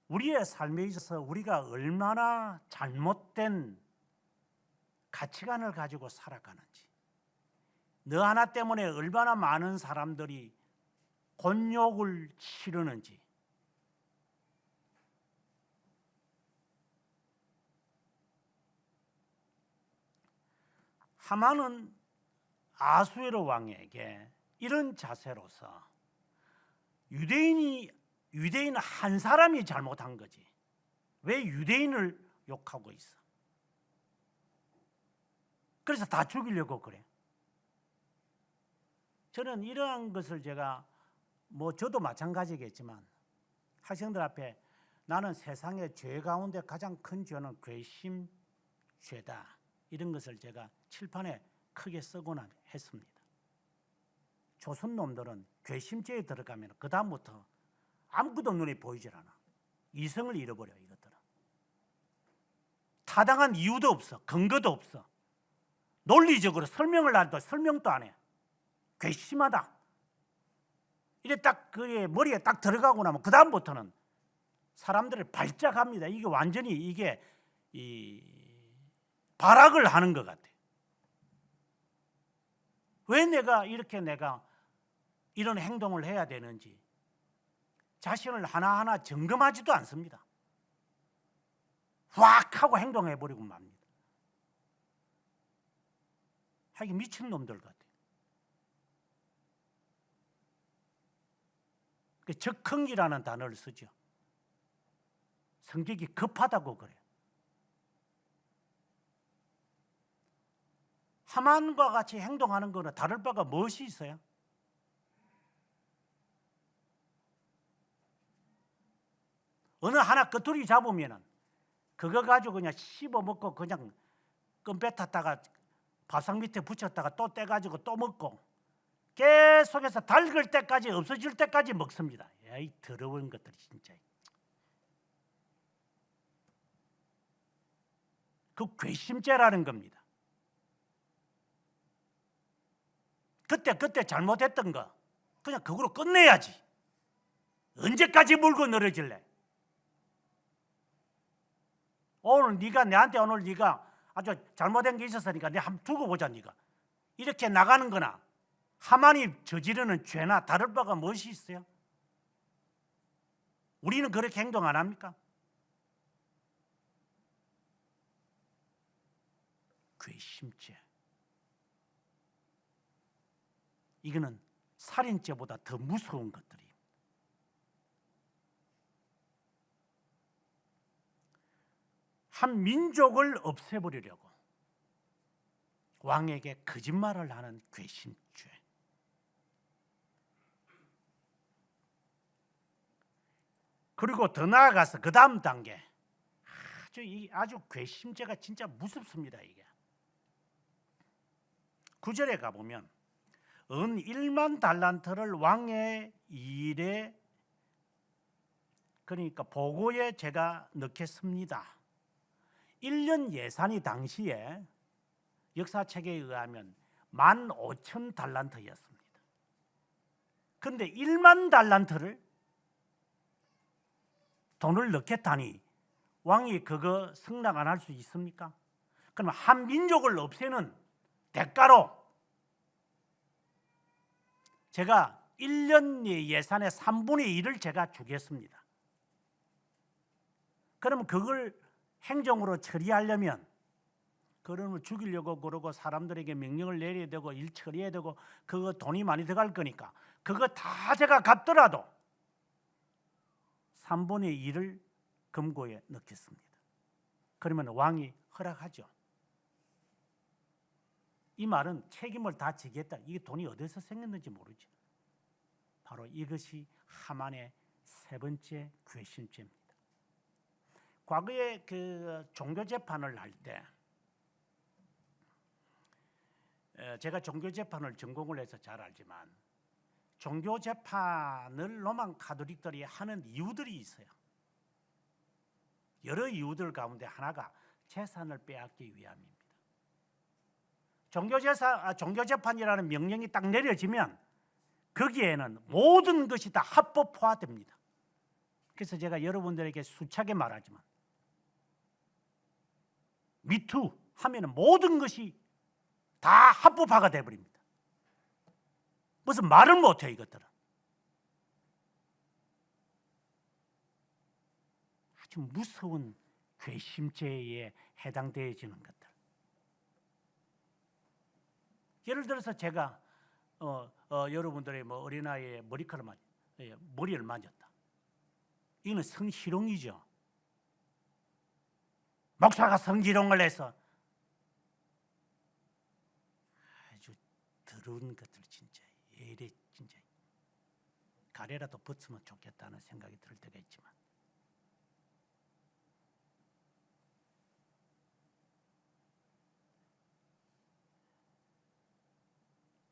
우리의 삶에 있어서 우리가 얼마나 잘못된 가치관을 가지고 살아가는지, 너 하나 때문에 얼마나 많은 사람들이 곤욕을 치르는지, 하만은 아수에로 왕에게 이런 자세로서 유대인 한 사람이 잘못한 거지 왜 유대인을 욕하고 있어? 그래서 다 죽이려고 그래. 저는 이러한 것을 제가 저도 마찬가지겠지만 학생들 앞에 나는 세상의 죄 가운데 가장 큰 죄는 괘씸 죄다, 이런 것을 제가 칠판에 크게 쓰거나 했습니다. 조선 놈들은 괘씸죄에 들어가면 그 다음부터 아무것도 눈에 보이질 않아. 이성을 잃어버려. 이것들은 타당한 이유도 없어, 근거도 없어. 논리적으로 설명을 해도 설명도 안 해. 괘씸하다. 이래 딱 그의 머리에 딱 들어가고 나면 그 다음부터는 사람들을 발작합니다. 이게 완전히 이게 발악을 하는 것 같아. 왜 내가 이런 행동을 해야 되는지 자신을 하나하나 점검하지도 않습니다. 확 하고 행동해버리고 맙니다. 하기 미친 놈들 같아. 적흥이라는 단어를 쓰죠. 성격이 급하다고 그래요. 하만과 같이 행동하는 거는 다를 바가 무엇이 있어요? 어느 하나 끄트리 잡으면은 그거 가지고 그냥 씹어 먹고 그냥 껌 뱉었다가 밥상 밑에 붙였다가 또 떼가지고 또 먹고 계속해서 닳을 때까지, 없어질 때까지 먹습니다. 이 더러운 것들이 진짜. 그 괘씸죄라는 겁니다. 그때 잘못했던 거 그냥 그거로 끝내야지. 언제까지 물고 늘어질래? 오늘 네가 아주 잘못된 게 있었으니까 내가 한번 두고 보자. 네가 이렇게 나가는 거나 하만이 저지르는 죄나 다를 바가 무엇이 있어요? 우리는 그렇게 행동 안 합니까? 괘씸죄. 이거는 살인죄보다 더 무서운 것들이에요. 한 민족을 없애버리려고 왕에게 거짓말을 하는 괘씸죄. 그리고 더 나아가서 그 다음 단계, 아주 괘씸죄가 진짜 무섭습니다. 이게 9절에 가보면 은 1만 달란트를 왕의 일에, 그러니까 보고에 제가 넣겠습니다. 1년 예산이 당시에 역사책에 의하면 15,000달란트였습니다. 그런데 1만 달란트를 돈을 넣겠다니 왕이 그거 승낙 안 할 수 있습니까? 그러면 한 민족을 없애는 대가로 제가 1년의 예산의 3분의 1을 제가 주겠습니다. 그러면 그걸 행정으로 처리하려면 그러면 죽이려고 그러고 사람들에게 명령을 내려야 되고 일 처리해야 되고 그거 돈이 많이 들어갈 거니까 그거 다 제가 갚더라도 3분의 1을 금고에 넣겠습니다. 그러면 왕이 허락하죠. 이 말은 책임을 다 지겠다. 이게 돈이 어디서 생겼는지 모르죠. 바로 이것이 하만의 세 번째 괘씸죄입니다. 과거에 그 종교 재판을 할 때 제가 종교 재판을 전공을 해서 잘 알지만 종교 재판을 로만 가톨릭들이 하는 이유들이 있어요. 여러 이유들 가운데 하나가 재산을 빼앗기 위함입니다. 종교 재판이라는 명령이 딱 내려지면 거기에는 모든 것이 다 합법화됩니다. 그래서 제가 여러분들에게 수차게 말하지만 미투 하면은 모든 것이 다 합법화가 돼버립니다. 무슨 말을 못해요, 이것들은. 아주 무서운 괘씸죄에 해당되어지는 것들. 예를 들어서 제가 여러분들의 어린아이의 머리를 만졌다. 이거는 성희롱이죠. 목사가 성희롱을 해서 아주 더러운 것들 진짜 예래 진짜 가래라도 벗으면 좋겠다는 생각이 들 때가 있지만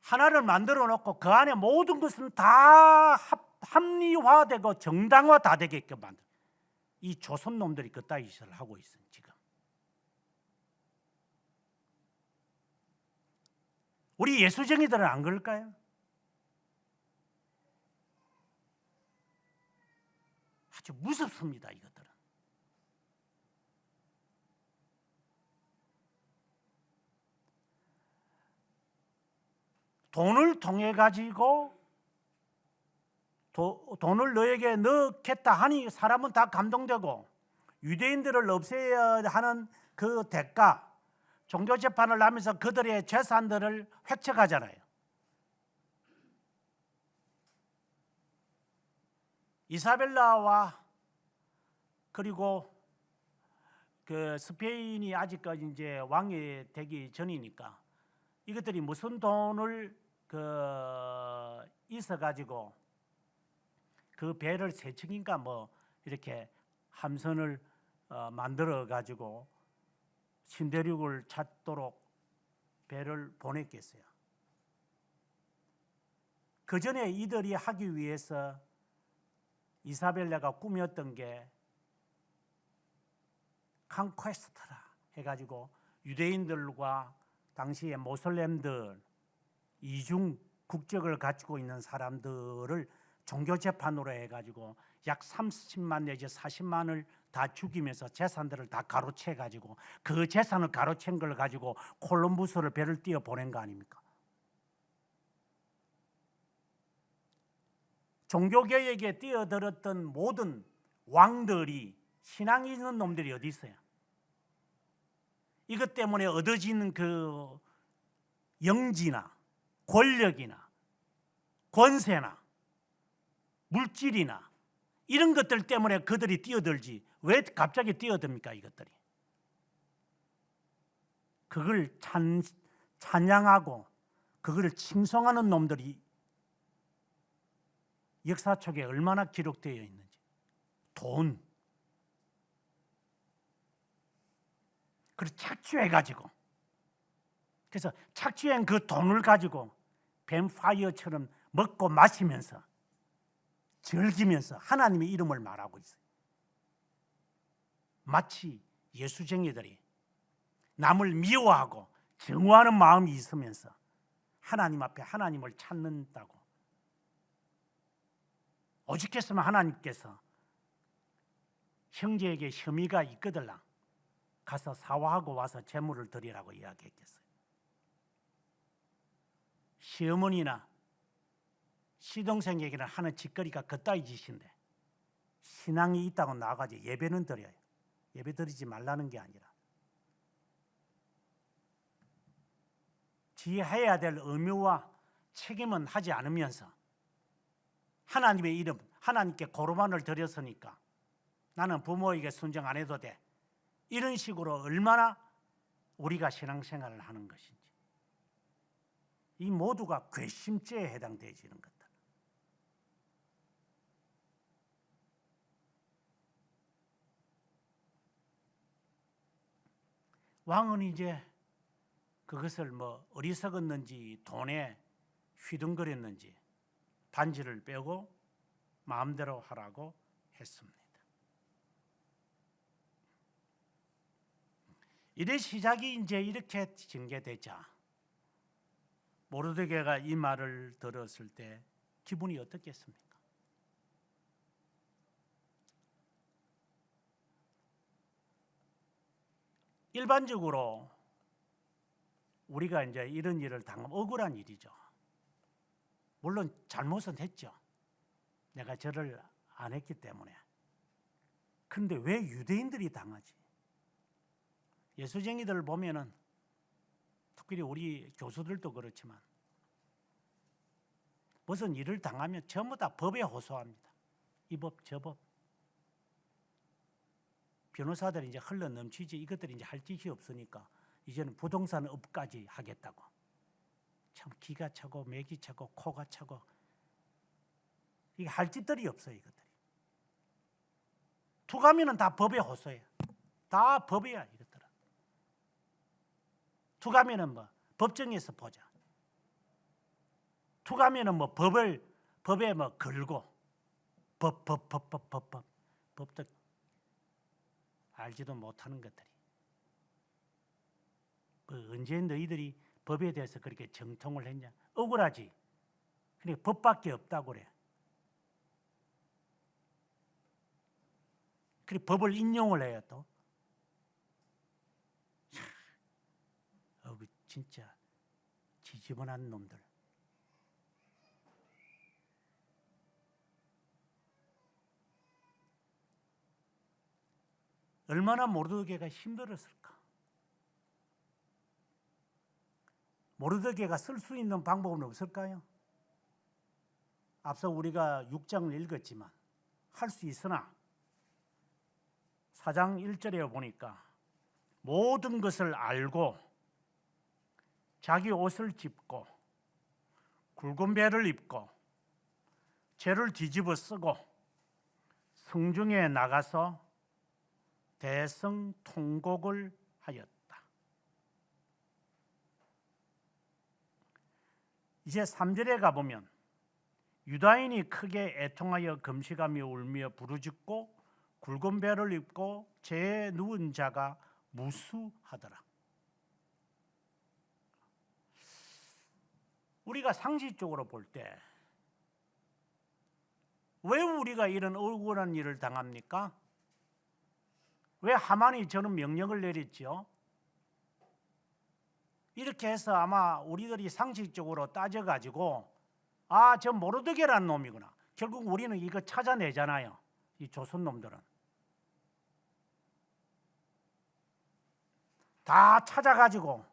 하나를 만들어 놓고 그 안에 모든 것은 다 합리화되고 정당화 다 되게끔 만들. 이 조선 놈들이 그따위 짓을 하고 있어요 지금. 우리 예수쟁이들은 안 그럴까요? 아주 무섭습니다 이것들은. 돈을 통해 가지고 돈을 너에게 넣겠다 하니 사람은 다 감동되고 유대인들을 없애야 하는 그 대가 종교 재판을 하면서 그들의 재산들을 획책하잖아요. 이사벨라와 그리고 그 스페인이 아직까지 이제 왕이 되기 전이니까 이것들이 무슨 돈을 있어 가지고 그 배를 세 척인가 이렇게 함선을 만들어 가지고 신대륙을 찾도록 배를 보냈겠어요. 그 전에 이들이 하기 위해서 이사벨라가 꾸몄던 게 칸퀘스트라 해가지고 유대인들과 당시의 모슬렘들 이중 국적을 가지고 있는 사람들을 종교 재판으로 해가지고 약 30만 내지 40만을 다 죽이면서 재산들을 다 가로채 가지고 그 재산을 가로챈 걸 가지고 콜럼부스를 배를 띄워 보낸 거 아닙니까? 종교개혁에 뛰어들었던 모든 왕들이 신앙이 있는 놈들이 어디 있어요? 이것 때문에 얻어지는 그 영지나 권력이나 권세나 물질이나 이런 것들 때문에 그들이 뛰어들지 왜 갑자기 뛰어듭니까 이것들이? 그걸 찬양하고 그걸 칭송하는 놈들이 역사책에 얼마나 기록되어 있는지. 돈. 그래서 착취해가지고 그래서 착취한 그 돈을 가지고 뱀파이어처럼 먹고 마시면서 즐기면서 하나님의 이름을 말하고 있어요. 마치 예수쟁이들이 남을 미워하고 증오하는 마음이 있으면서 하나님 앞에 하나님을 찾는다고. 오죽했으면 하나님께서 형제에게 혐의가 있거들랑 가서 사화하고 와서 제물을 드리라고 이야기했겠어요. 시어머니나 시동생에게는 하는 짓거리가 그따위 짓인데 신앙이 있다고 나가지 예배는 드려요. 예배 드리지 말라는 게 아니라 지혜해야 될 의무와 책임은 하지 않으면서 하나님의 이름, 하나님께 고르반을 드렸으니까 나는 부모에게 순종 안 해도 돼. 이런 식으로 얼마나 우리가 신앙생활을 하는 것인지. 이 모두가 괘씸죄에 해당되어지는 것들. 왕은 이제 그것을 어리석었는지 돈에 휘둥거렸는지 반지를 빼고 마음대로 하라고 했습니다. 이래 시작이 이제 이렇게 전개되자 모르드게가 이 말을 들었을 때 기분이 어떻겠습니까? 일반적으로 우리가 이제 이런 일을 당하면 억울한 일이죠. 물론 잘못은 했죠. 내가 절을 안 했기 때문에. 그런데 왜 유대인들이 당하지? 예수쟁이들 보면은 특별히 우리 교수들도 그렇지만 무슨 일을 당하면 전부 다 법에 호소합니다. 이 법, 저 법. 변호사들이 이제 흘러 넘치지 이것들이 이제 할 짓이 없으니까 이제는 부동산 업까지 하겠다고. 참 기가 차고 맥이 차고 코가 차고 이게 할 짓들이 없어요. 이것들이. 투가미는 다 법에 호소해요. 다 법이야 이것들은. 투가미는 뭐 법정에서 보자. 투가미는 뭐 법에 뭐 걸고 법도 알지도 못하는 것들이. 언제 너희들이 법에 대해서 그렇게 정통을 했냐? 억울하지. 그러니까 법밖에 없다고 그래. 그래 법을 인용을 해요 또. 진짜 지저분한 놈들. 얼마나 모르드게가 힘들었을까? 모르드게가 쓸 수 있는 방법은 없을까요? 앞서 우리가 6장을 읽었지만 할 수 있으나 4장 1절에 보니까 모든 것을 알고 자기 옷을 찢고 굵은 배를 입고 죄를 뒤집어 쓰고 성중에 나가서 대성통곡을 하였다. 이제 3절에 가보면 유다인이 크게 애통하여 금식하며 울며 부르짖고 굵은 배를 입고 죄에 누운 자가 무수하더라. 우리가 상식적으로 볼 때 왜 우리가 이런 억울한 일을 당합니까? 왜 하만이 저는 명령을 내렸죠? 이렇게 해서 아마 우리들이 상식적으로 따져가지고 저 모르드게라는 놈이구나. 결국 우리는 이거 찾아내잖아요. 이 조선 놈들은. 다 찾아가지고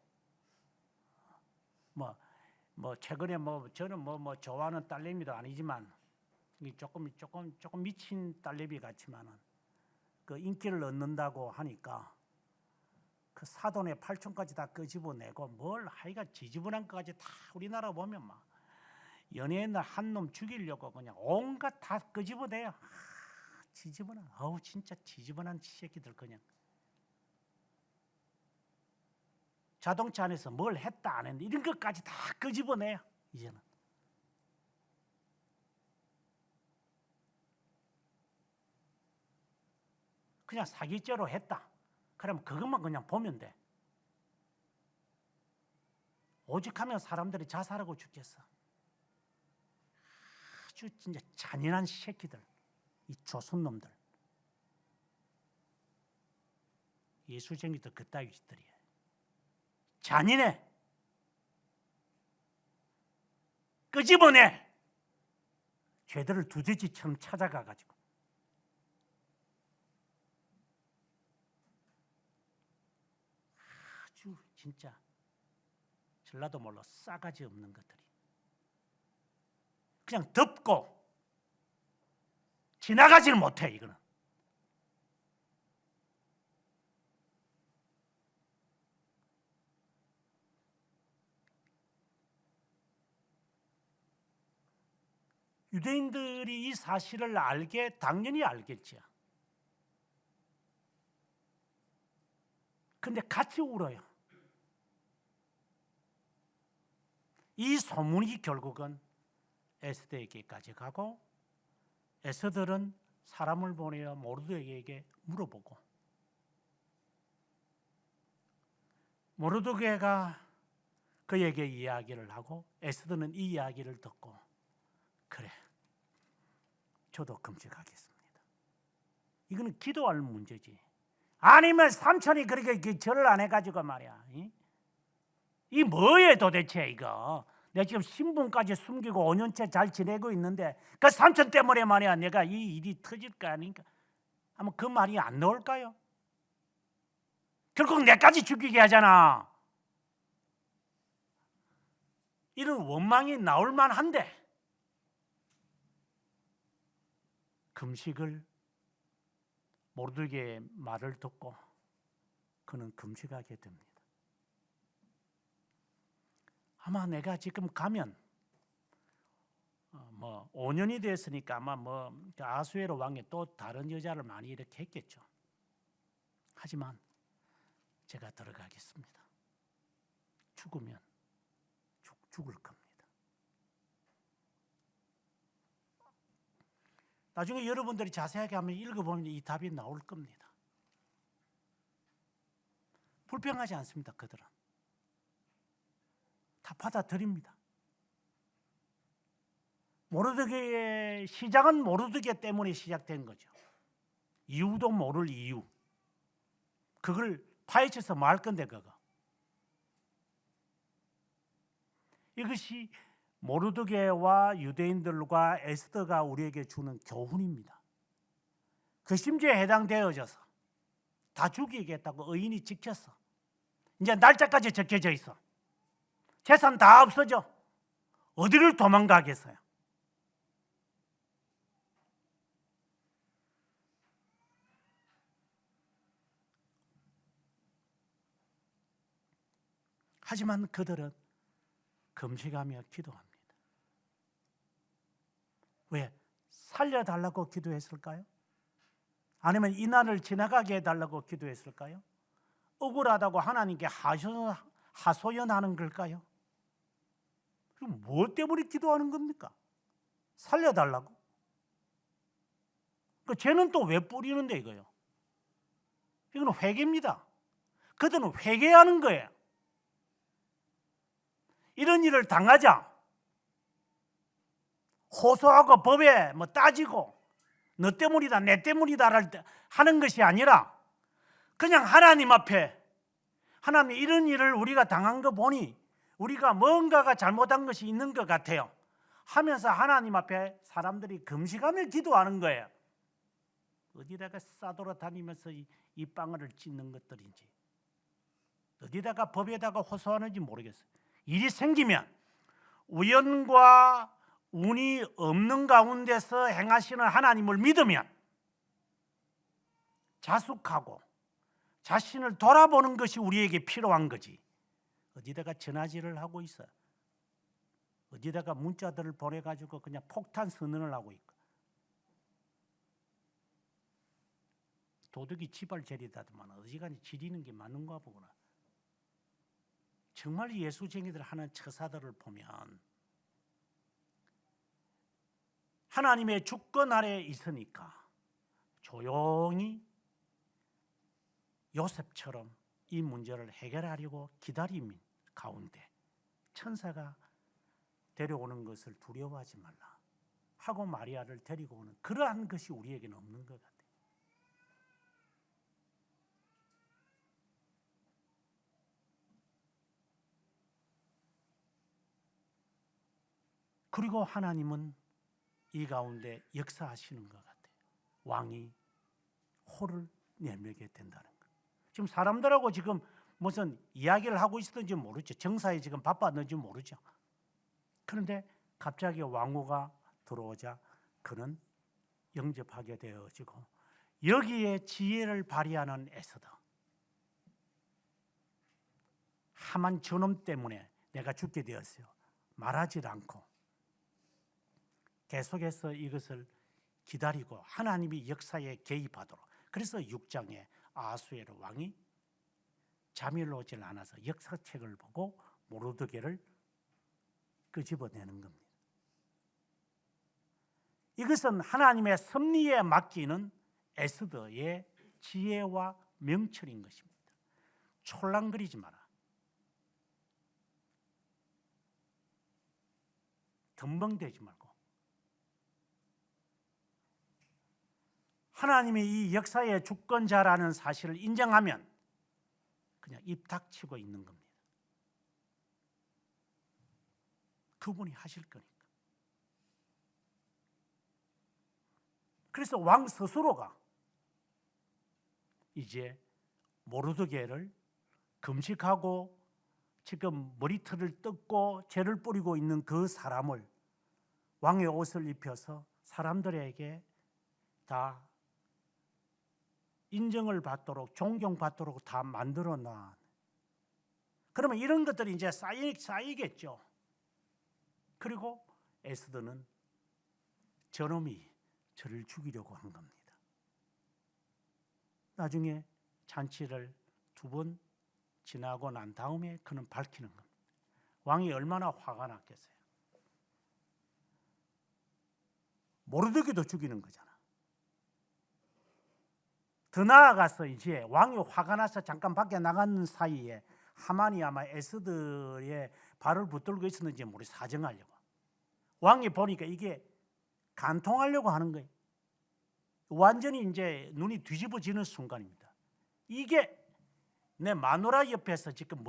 뭐 최근에 저는 좋아하는 딸내미도 아니지만 조금 미친 딸내미 같지만은 그 인기를 얻는다고 하니까 그 사돈의 팔촌까지 다 끄집어내고 뭘 하여가 지지분한 것까지 다 우리나라 보면 막 연예인 한 놈 죽이려고 그냥 온갖 다 끄집어내요. 지지분한. 진짜 지지분한 새끼들 그냥. 자동차 안에서 뭘 했다 안 했는데 이런 것까지 다 끄집어내요. 이제는. 그냥 사기죄로 했다. 그러면 그것만 그냥 보면 돼. 오직하면 사람들이 자살하고 죽겠어. 아주 진짜 잔인한 새끼들. 이 조선놈들. 예수쟁이도 그따위 짓들이에요. 잔인해. 끄집어내. 죄들을 두더지처럼 찾아가가지고. 아주 진짜 전라도 말로 싸가지 없는 것들이. 그냥 덮고 지나가지를 못해 이거는. 유대인들이 이 사실을 알게 당연히 알겠죠. 근데 같이 울어요. 이 소문이 결국은 에스더에게까지 가고 에스더는 사람을 보내어 모르드게에게 물어보고 모르드게가 그에게 이야기를 하고 에스더는 이 이야기를 듣고 그래, 저도 금식하겠습니다. 이거는 기도할 문제지. 아니면 삼촌이 그렇게 절을 안 해가지고 말이야. 이 뭐예요 도대체 이거? 내가 지금 신분까지 숨기고 5년째 잘 지내고 있는데 그 삼촌 때문에 말이야 내가 이 일이 터질까 아닌가? 아마 그 말이 안 나올까요? 결국 내까지 죽이게 하잖아. 이런 원망이 나올 만한데 금식을 모르드게의 말을 듣고 그는 금식하게 됩니다. 아마 내가 지금 가면 5년이 됐으니까 아마 아수에로 왕이 또 다른 여자를 많이 이렇게 했겠죠. 하지만 제가 들어가겠습니다. 죽으면 죽을 겁니다. 나중에 여러분들이 자세하게 한번 읽어보면 이 답이 나올 겁니다. 불평하지 않습니다. 그들은 다 받아들입니다. 모르드게의 시작은 모르드게 때문에 시작된 거죠. 이유도 모를 이유. 그걸 파헤쳐서 말 건데 그거. 이것이 모르드게와 유대인들과 에스더가 우리에게 주는 교훈입니다. 그 심지에 해당되어져서 다 죽이겠다고 의인이 지켰어. 이제 날짜까지 적혀져 있어. 재산 다 없어져. 어디를 도망가겠어요? 하지만 그들은 금식하며 기도합니다. 왜? 살려달라고 기도했을까요? 아니면 이 날을 지나가게 해달라고 기도했을까요? 억울하다고 하나님께 하소연하는 걸까요? 그럼 무엇 때문에 기도하는 겁니까? 살려달라고? 그 죄는 또 왜 뿌리는데 이거요? 이건 회개입니다. 그들은 회개하는 거예요. 이런 일을 당하자 호소하고 법에 따지고 너 때문이다 내 때문이다 하는 것이 아니라 그냥 하나님 앞에 하나님 이런 일을 우리가 당한 거 보니 우리가 뭔가가 잘못한 것이 있는 것 같아요 하면서 하나님 앞에 사람들이 금식하며 기도하는 거예요. 어디다가 싸돌아다니면서 이 빵을 찢는 것들인지 어디다가 법에다가 호소하는지 모르겠어요. 일이 생기면 우연과 운이 없는 가운데서 행하시는 하나님을 믿으면 자숙하고 자신을 돌아보는 것이 우리에게 필요한 거지. 어디다가 전화질을 하고 있어요. 어디다가 문자들을 보내가지고 그냥 폭탄 선언을 하고 있고. 도둑이 지발제리다더만 어지간히 지리는 게 맞는가 보구나. 정말 예수쟁이들 하는 처사들을 보면 하나님의 주권 아래에 있으니까 조용히 요셉처럼 이 문제를 해결하려고 기다림 가운데 천사가 데려오는 것을 두려워하지 말라 하고 마리아를 데리고 오는 그러한 것이 우리에게는 없는 것 같아요. 그리고 하나님은 이 가운데 역사하시는 것 같아요. 왕이 호를 내밀게 된다는 것. 지금 사람들하고 지금 무슨 이야기를 하고 있었는지 모르죠. 정사에 지금 바빴는지 모르죠. 그런데 갑자기 왕후가 들어오자 그는 영접하게 되어지고 여기에 지혜를 발휘하는 에스더. 하만 저놈 때문에 내가 죽게 되었어요. 말하지 않고 계속해서 이것을 기다리고 하나님이 역사에 개입하도록. 그래서 6장에 아수에르 왕이 잠이 오질 않아서 역사책을 보고 모르드게를 끄집어내는 겁니다. 이것은 하나님의 섭리에 맡기는 에스더의 지혜와 명철인 것입니다. 촐랑거리지 마라. 덤벙대지 말고 하나님이 이 역사의 주권자라는 사실을 인정하면 그냥 입 닥치고 있는 겁니다. 그분이 하실 거니까. 그래서 왕 스스로가 이제 모르드게를 금식하고 지금 머리털을 뜯고 죄를 뿌리고 있는 그 사람을 왕의 옷을 입혀서 사람들에게 다 인정을 받도록 존경받도록 다 만들어 놔. 그러면 이런 것들이 이제 쌓이겠죠. 그리고 에스더는 저놈이 저를 죽이려고 한 겁니다. 나중에 잔치를 2번 지나고 난 다음에 그는 밝히는 겁니다. 왕이 얼마나 화가 났겠어요. 모르드게도 죽이는 거잖아. 더 나아가서 이제 왕이 화가 나서 잠깐 밖에 나가는 사이에 하만이 아마 에스더의 발을 붙들고 있었는지 모르 사정하려고. 왕이 보니까 이게 간통하려고 하는 거예요. 완전히 이제 눈이 뒤집어지는 순간입니다. 이게 내 마누라 옆에서 지금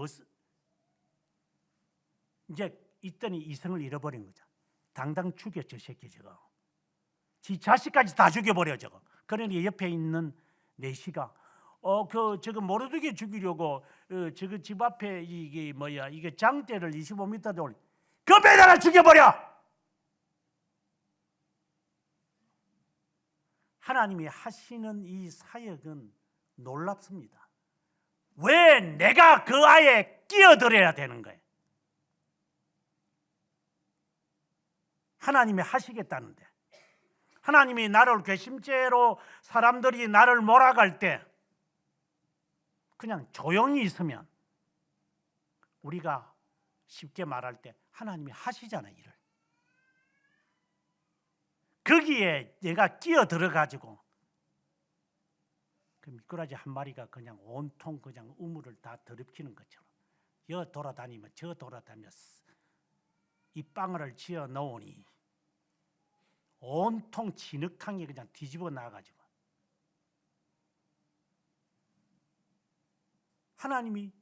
이제 있더니 이성을 잃어버린 거죠. 당장 죽여 저 새끼 저거. 지 자식까지 다 죽여버려 저거. 그러니 옆에 있는 내시가 저거 모르드게 죽이려고 저거 집 앞에 이게 장대를 25m 돌 그 배다가 죽여버려. 하나님이 하시는 이 사역은 놀랍습니다. 왜 내가 그 아이에 끼어들어야 되는 거예요? 하나님이 하시겠다는데, 하나님이 나를 괘씸죄로 사람들이 나를 몰아갈 때 그냥 조용히 있으면 우리가 쉽게 말할 때 하나님이 하시잖아요, 일을. 거기에 내가 끼어들어가지고 그 미꾸라지 한 마리가 그냥 온통 그냥 우물을 다 더럽히는 것처럼 여 돌아다니면 저 돌아다니며 이 방울을 지어 놓으니 온통 진흙탕이 그냥 뒤집어 나가지고 하나님이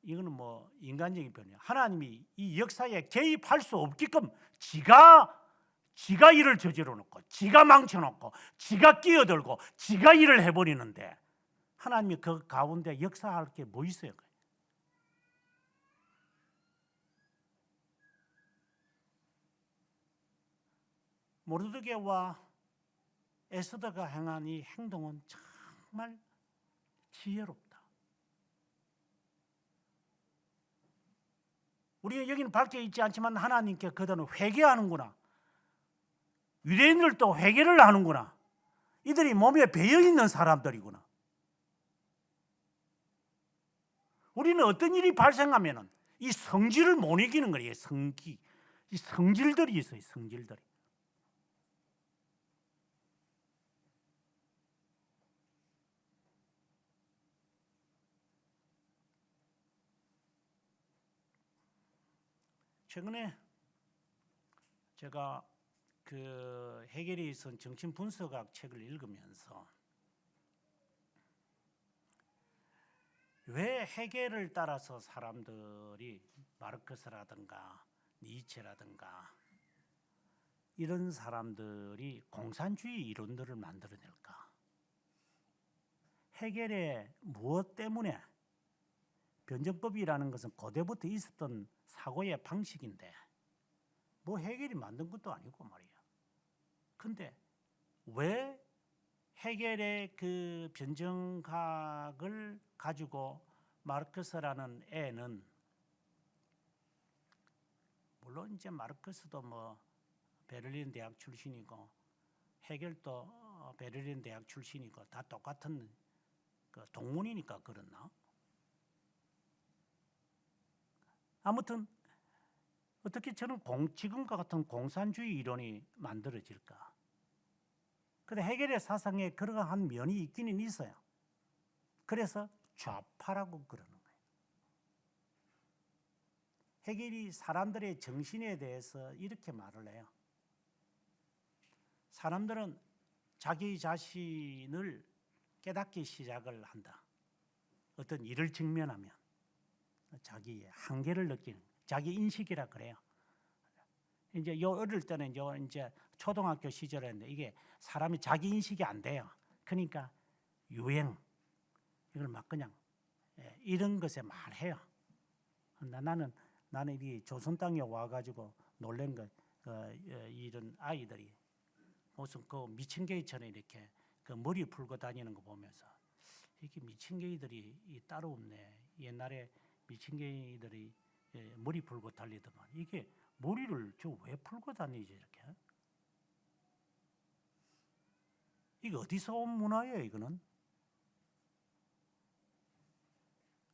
이거는 뭐 인간적인 표현이에요. 하나님이 이 역사에 개입할 수 없게끔 지가 일을 저질러 놓고 지가 망쳐 놓고 지가 끼어들고 지가 일을 해버리는데 하나님이 그 가운데 역사할 게 뭐 있어요? 모르드게와 에스더가 행한 이 행동은 정말 지혜롭다. 우리가 여기는 밝혀 있지 않지만 하나님께 그들은 회개하는구나. 유대인들도 회개를 하는구나. 이들이 몸에 배어있는 사람들이구나. 우리는 어떤 일이 발생하면 이 성질을 못 이기는 거예요. 성기. 이 성질들이 있어요. 성질들이. 최근에 제가 그 헤겔이 쓴 정신분석학 책을 읽으면서 왜 헤겔을 따라서 사람들이 마르크스라든가 니체라든가 이런 사람들이 공산주의 이론들을 만들어낼까? 헤겔의 무엇 때문에 변정법이라는 것은 고대부터 있었던 사고의 방식인데 뭐 헤겔이 만든 것도 아니고 말이야. 근데 왜 헤겔의 그 변정학을 가지고 마르크스라는 애는, 물론 이제 마르크스도 뭐 베를린 대학 출신이고 헤겔도 베를린 대학 출신이고 다 똑같은 그 동문이니까 그렇나? 아무튼 어떻게 저는 지금과 같은 공산주의 이론이 만들어질까? 근데 헤겔의 사상에 그러한 면이 있기는 있어요. 그래서 좌파라고 그러는 거예요. 헤겔이 사람들의 정신에 대해서 이렇게 말을 해요. 사람들은 자기 자신을 깨닫기 시작을 한다. 어떤 일을 직면하면 자기의 한계를 느끼는 자기 인식이라 그래요. 이제 어릴 때는 이제 초등학교 시절인데 이게 사람이 자기 인식이 안 돼요. 그러니까 유행 이걸 막 그냥 이런 것에 말해요. 나는 이 조선 땅에 와가지고 놀란 거 이런 아이들이 무슨 그 미친 개처럼 이렇게 그 머리 풀고 다니는 거 보면서 이게 미친 개들이 따로 없네. 옛날에 미친 개들이 머리 풀고 달리더만 이게 머리를 저 왜 풀고 다니지 이렇게? 이게 어디서 온 문화예요 이거는?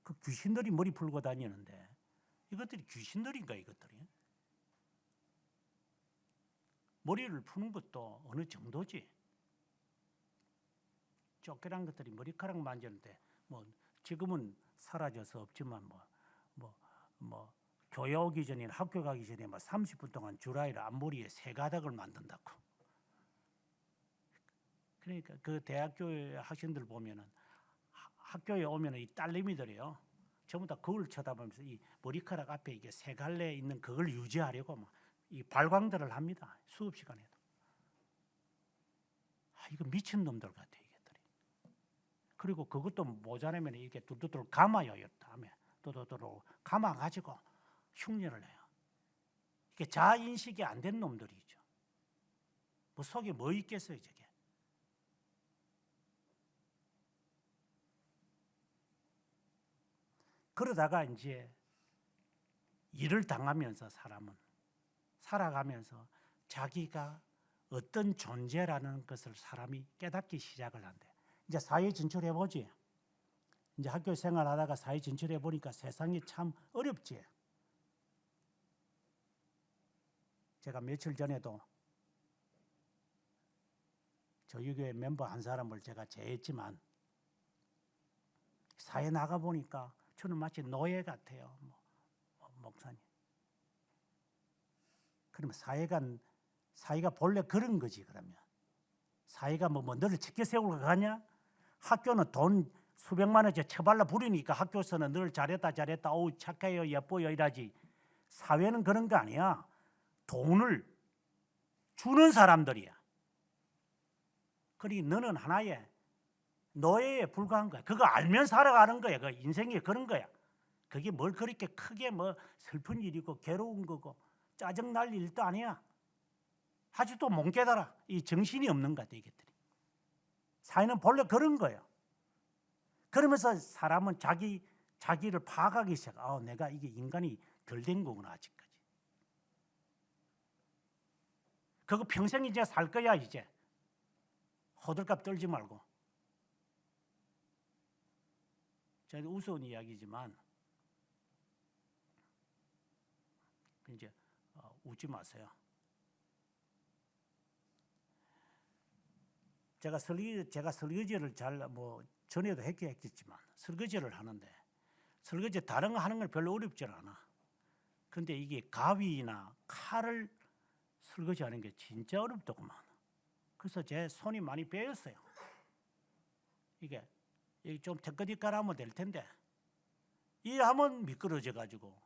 그 귀신들이 머리 풀고 다니는데 이것들이 귀신들인가 이것들이? 머리를 푸는 것도 어느 정도지. 쫓겨난 것들이 머리카락 만지는데 뭐 지금은 사라져서 없지만 뭐 교회 오기 전이나 학교 가기 전에 막 30분 동안 주라이를 앞머리에 새 가닥을 만든다고. 그러니까 그 대학교 학생들 보면은 학교에 오면은 이 딸내미들이요 전부 다 거울 쳐다보면서 이 머리카락 앞에 이게 세 갈래 있는 그걸 유지하려고 막 이 발광들을 합니다. 수업 시간에도. 이거 미친 놈들 같아 이게들이. 그리고 그것도 모자라면 이렇게 두두두 감아요. 다음에 두두두 감아 가지고 흉내를 내요. 이게 자아 인식이 안 된 놈들이죠. 뭐 속에 뭐 있겠어요 저게. 그러다가 이제 일을 당하면서 사람은 살아가면서 자기가 어떤 존재라는 것을 사람이 깨닫기 시작을 한대. 이제 사회 진출해 보지. 이제 학교 생활하다가 사회 진출해 보니까 세상이 참 어렵지. 제가 며칠 전에도 저희 교회 멤버 한 사람을 제가 제했지만 사회 나가 보니까 저는 마치 노예 같아요. 목사님. 그러면 사회가 본래 그런 거지 그러면. 사회가 뭐 너를 지켜 세우고 가냐? 학교는 돈 수백만 원째 처발라 부리니까 학교에서는 늘 잘했다 어우 착해요 예뻐요 이라지. 사회는 그런 거 아니야. 돈을 주는 사람들이야. 그러니 너는 하나의 노예에 불과한 거야. 그거 알면 살아가는 거야. 그 인생이 그런 거야. 그게 뭘 그렇게 크게 뭐 슬픈 일이고 괴로운 거고 짜증 날 일도 아니야. 아직도 못 깨달아. 이 정신이 없는 것 같아 이것들이. 사회는 본래 그런 거예요. 그러면서 사람은 자기를 파악하기 시작해. 내가 이게 인간이 덜 된 거구나 아직까지. 그거 평생 이제 살 거야 이제. 호들갑 떨지 말고. 제가 우스운 이야기지만 이제 웃지 마세요. 제가 설거지를 잘 전에도 했겠지만 설거지를 하는데 설거지 다른 거 하는 건 별로 어렵지 않아. 근데 이게 가위나 칼을 설거지하는 게 진짜 어렵더구만. 그래서 제 손이 많이 베었어요. 이게 좀 테크니컬 하면 될 텐데 이 하면 미끄러져 가지고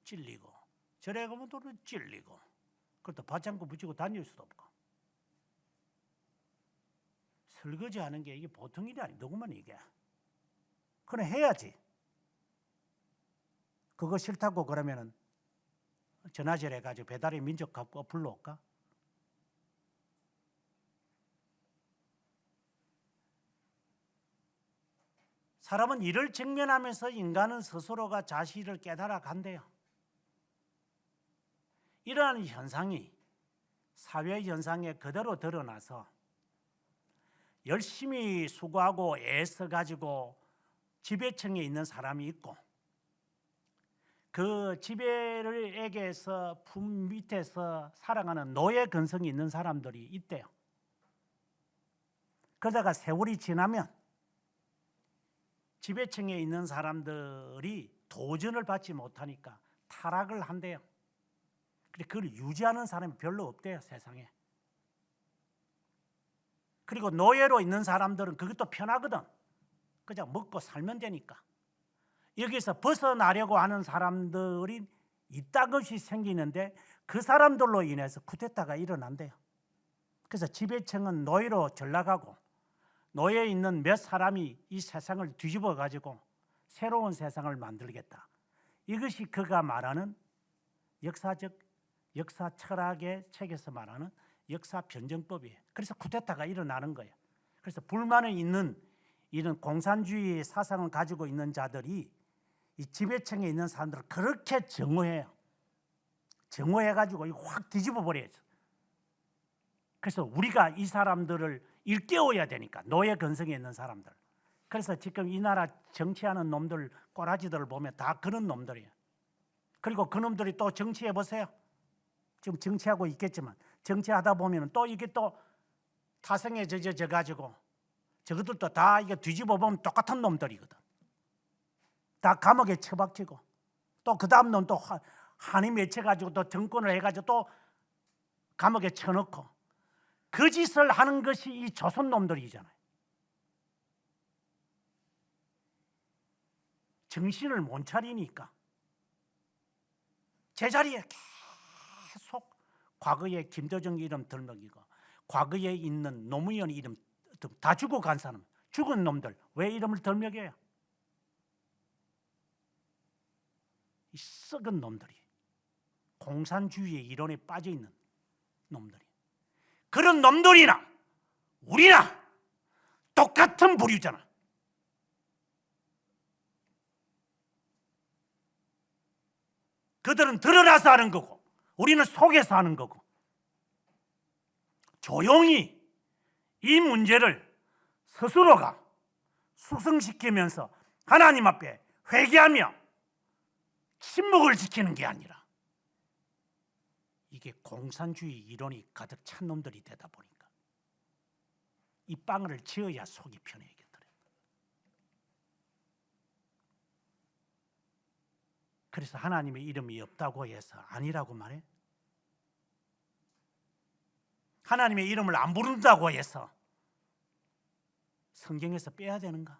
찔리고 저래 가면 또 찔리고 그것도 받장구 붙이고 다닐 수도 없고. 설거지 하는 게 이게 보통 일이 아니더구만 이게. 그래 해야지. 그거 싫다고 그러면은 전화질 해가지고 배달의 민족 갖고 불러올까? 사람은 이를 직면하면서 인간은 스스로가 자신을 깨달아 간대요. 이러한 현상이 사회 현상에 그대로 드러나서 열심히 수고하고 애써가지고 지배층에 있는 사람이 있고 그 지배를에게서 품 밑에서 살아가는 노예 근성이 있는 사람들이 있대요. 그러다가 세월이 지나면 지배층에 있는 사람들이 도전을 받지 못하니까 타락을 한대요. 그걸 유지하는 사람이 별로 없대요 세상에. 그리고 노예로 있는 사람들은 그것도 편하거든. 그냥 먹고 살면 되니까. 여기서 벗어나려고 하는 사람들이 이따금씩 생기는데 그 사람들로 인해서 쿠데타가 일어난대요. 그래서 지배층은 노예로 전락하고 노예에 있는 몇 사람이 이 세상을 뒤집어 가지고 새로운 세상을 만들겠다. 이것이 그가 말하는 역사 철학의 책에서 말하는 역사 변정법이에요. 그래서 쿠데타가 일어나는 거예요. 그래서 불만이 있는 이런 공산주의 사상을 가지고 있는 자들이 이 지배층에 있는 사람들을 그렇게 정오해요. 정오해가지고 확 뒤집어 버려야죠. 그래서 우리가 이 사람들을 일깨워야 되니까, 노예 근성에 있는 사람들. 그래서 지금 이 나라 정치하는 놈들, 꼬라지들을 보면 다 그런 놈들이에요. 그리고 그 놈들이 또 정치해 보세요. 지금 정치하고 있겠지만 정치하다 보면 또 이게 또 타성에 젖어 가지고 저것들도 다 이거 뒤집어 보면 똑같은 놈들이거든. 다 감옥에 처박히고 또 그 다음 놈 또 한이 맺혀 가지고 또 정권을 해가지고 또 감옥에 쳐넣고 그 짓을 하는 것이 이 조선 놈들이잖아요. 정신을 못 차리니까 제자리에 계속 과거에 김대중 이름 들먹이고 과거에 있는 노무현 이름 다 죽어간 사람, 죽은 놈들 왜 이름을 들먹여요? 이 썩은 놈들이, 공산주의의 이론에 빠져있는 놈들이, 그런 놈들이나 우리나 똑같은 부류잖아. 그들은 드러나서 하는 거고 우리는 속에서 하는 거고, 조용히 이 문제를 스스로가 숙성시키면서 하나님 앞에 회개하며 침묵을 지키는 게 아니라 이게 공산주의 이론이 가득 찬 놈들이 되다 보니까 이 빵을 지어야 속이 편해지더래. 그래서 하나님의 이름이 없다고 해서 아니라고 말해? 하나님의 이름을 안 부른다고 해서 성경에서 빼야 되는가?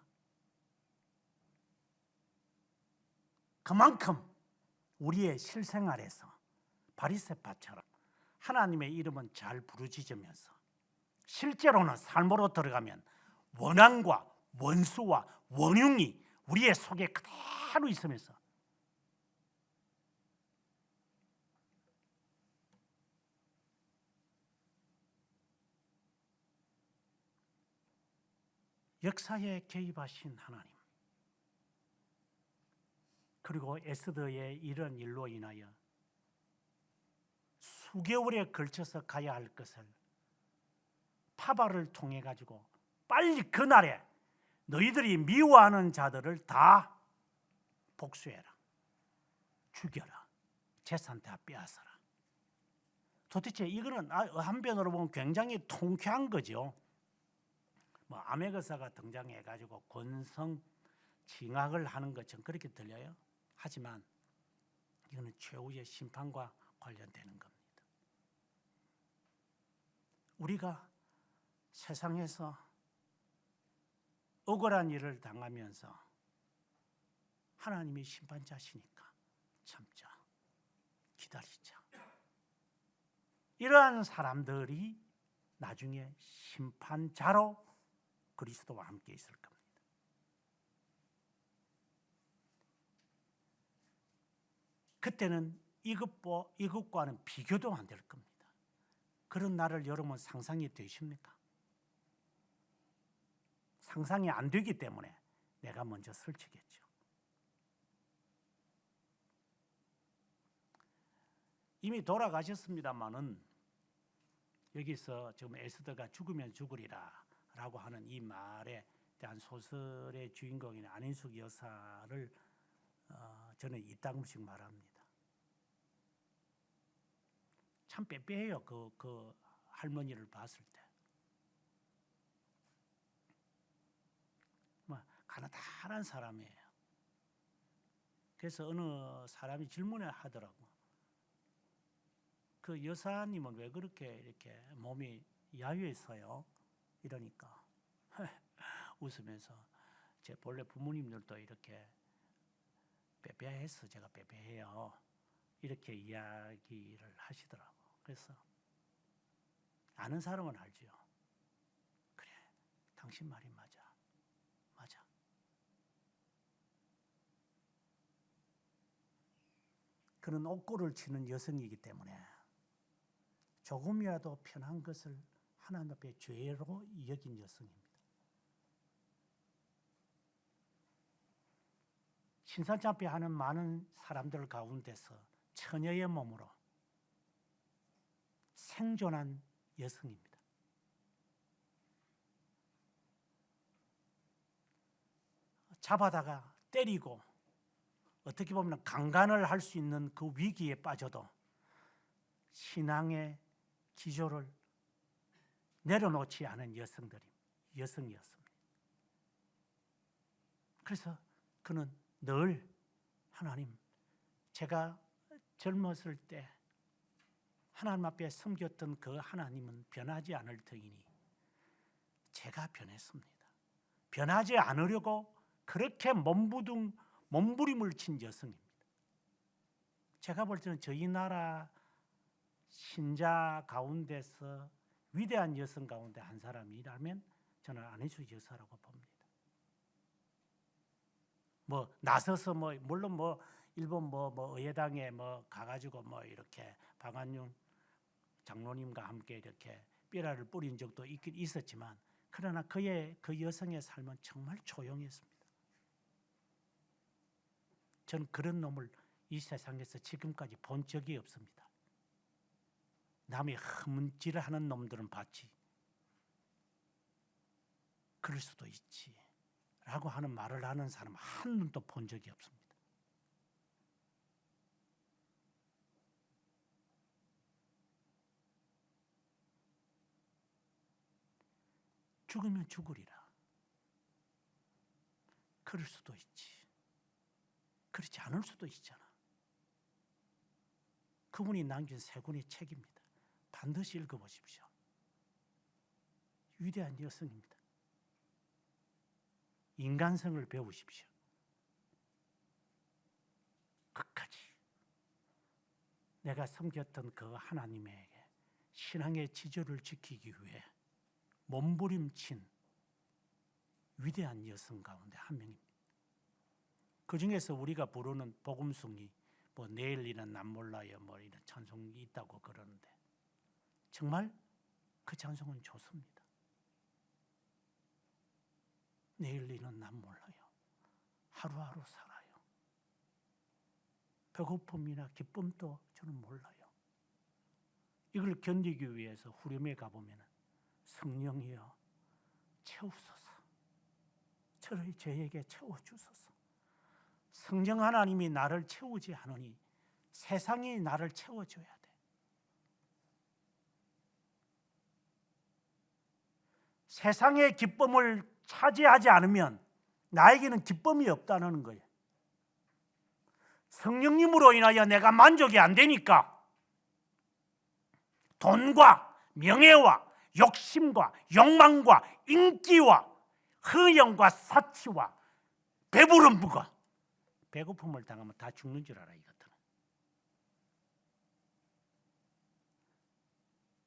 그만큼 우리의 실생활에서 바리새파처럼 하나님의 이름은 잘 부르짖으면서 실제로는 삶으로 들어가면 원한과 원수와 원흉이 우리의 속에 그대로 있으면서 역사에 개입하신 하나님, 그리고 에스더의 이런 일로 인하여 수개월에 걸쳐서 가야 할 것을 파발을 통해 가지고 빨리 그날에 너희들이 미워하는 자들을 다 복수해라, 죽여라, 재산 다 빼앗아라. 도대체 이거는 한편으로 보면 굉장히 통쾌한 거죠. 뭐 아메거사가 등장해 가지고 권성 징악을 하는 것처럼 그렇게 들려요. 하지만 이거는 최후의 심판과 관련되는 겁니다. 우리가 세상에서 억울한 일을 당하면서 하나님이 심판자시니까 참자, 기다리자. 이러한 사람들이 나중에 심판자로 그리스도와 함께 있을 겁니다. 그때는 이것과는 비교도 안 될 겁니다. 그런 날을 여러분 상상이 되십니까? 상상이 안 되기 때문에 내가 먼저 설치겠죠. 이미 돌아가셨습니다마는 여기서 지금 에스더가 죽으면 죽으리라 라고 하는 이 말에 대한 소설의 주인공인 안인숙 여사를 저는 이따금씩 말합니다. 참 빼빼해요. 그 할머니를 봤을 때. 가난한 사람이에요. 그래서 어느 사람이 질문을 하더라고. 그 여사님은 왜 그렇게 이렇게 몸이 야위했어요? 이러니까 웃으면서 제 본래 부모님들도 이렇게 빼빼해서 제가 빼빼해요. 이렇게 이야기를 하시더라고. 그래서 아는 사람은 알죠. 그래, 당신 말이 맞아. 맞아. 그는 옥고를 치는 여성이기 때문에 조금이라도 편한 것을 하나님 앞에 죄로 여긴 여성입니다. 신사참배 하는 많은 사람들 가운데서 처녀의 몸으로 생존한 여성입니다. 잡아다가 때리고 어떻게 보면 강간을 할 수 있는 그 위기에 빠져도 신앙의 기조를 내려놓지 않은 여성이었습니다. 그래서 그는 늘 하나님, 제가 젊었을 때 하나님 앞에 섬겼던 그 하나님은 변하지 않을 터이니 제가 변했습니다. 변하지 않으려고 그렇게 몸부림을 친 여성입니다. 제가 볼 때는 저희 나라 신자 가운데서 위대한 여성 가운데 한 사람이라면 저는 안혜수 여사라고 봅니다. 나서서 물론 일본 의회당에 가가지고 이렇게 박완윤 장로님과 함께 이렇게 삐라를 뿌린 적도 있긴 있었지만, 그러나 그 여성의 삶은 정말 조용했습니다. 저는 그런 놈을 이 세상에서 지금까지 본 적이 없습니다. 남이 흠질하는 놈들은 봤지, 그럴 수도 있지 라고 하는 말을 하는 사람 한 놈도 본 적이 없습니다. 죽으면 죽으리라. 그럴 수도 있지. 그렇지 않을 수도 있잖아. 그분이 남긴 세 권의 책입니다. 반드시 읽어보십시오. 위대한 여성입니다. 인간성을 배우십시오. 끝까지 내가 섬겼던 그 하나님에게 신앙의 지조를 지키기 위해 몸부림친 위대한 여성 가운데 한 명입니다. 그 중에서 우리가 부르는 복음송이 내일 일은 난 몰라요 이런 찬송이 있다고 그러는데, 정말 그 찬송은 좋습니다. 내일 일은 난 몰라요. 하루하루 살아요. 배고픔이나 기쁨도 저는 몰라요. 이걸 견디기 위해서 후렴에 가보면 성령이여 채우소서, 저를 저에게 채워주소서. 성령 하나님이 나를 채우지 않으니 세상이 나를 채워줘야 돼. 세상의 기쁨을 차지하지 않으면 나에게는 기쁨이 없다는 거예요. 성령님으로 인하여 내가 만족이 안 되니까 돈과 명예와 욕심과 욕망과 인기와 허영과 사치와 배부름과 배고픔을 당하면 다 죽는 줄 알아. 이것들은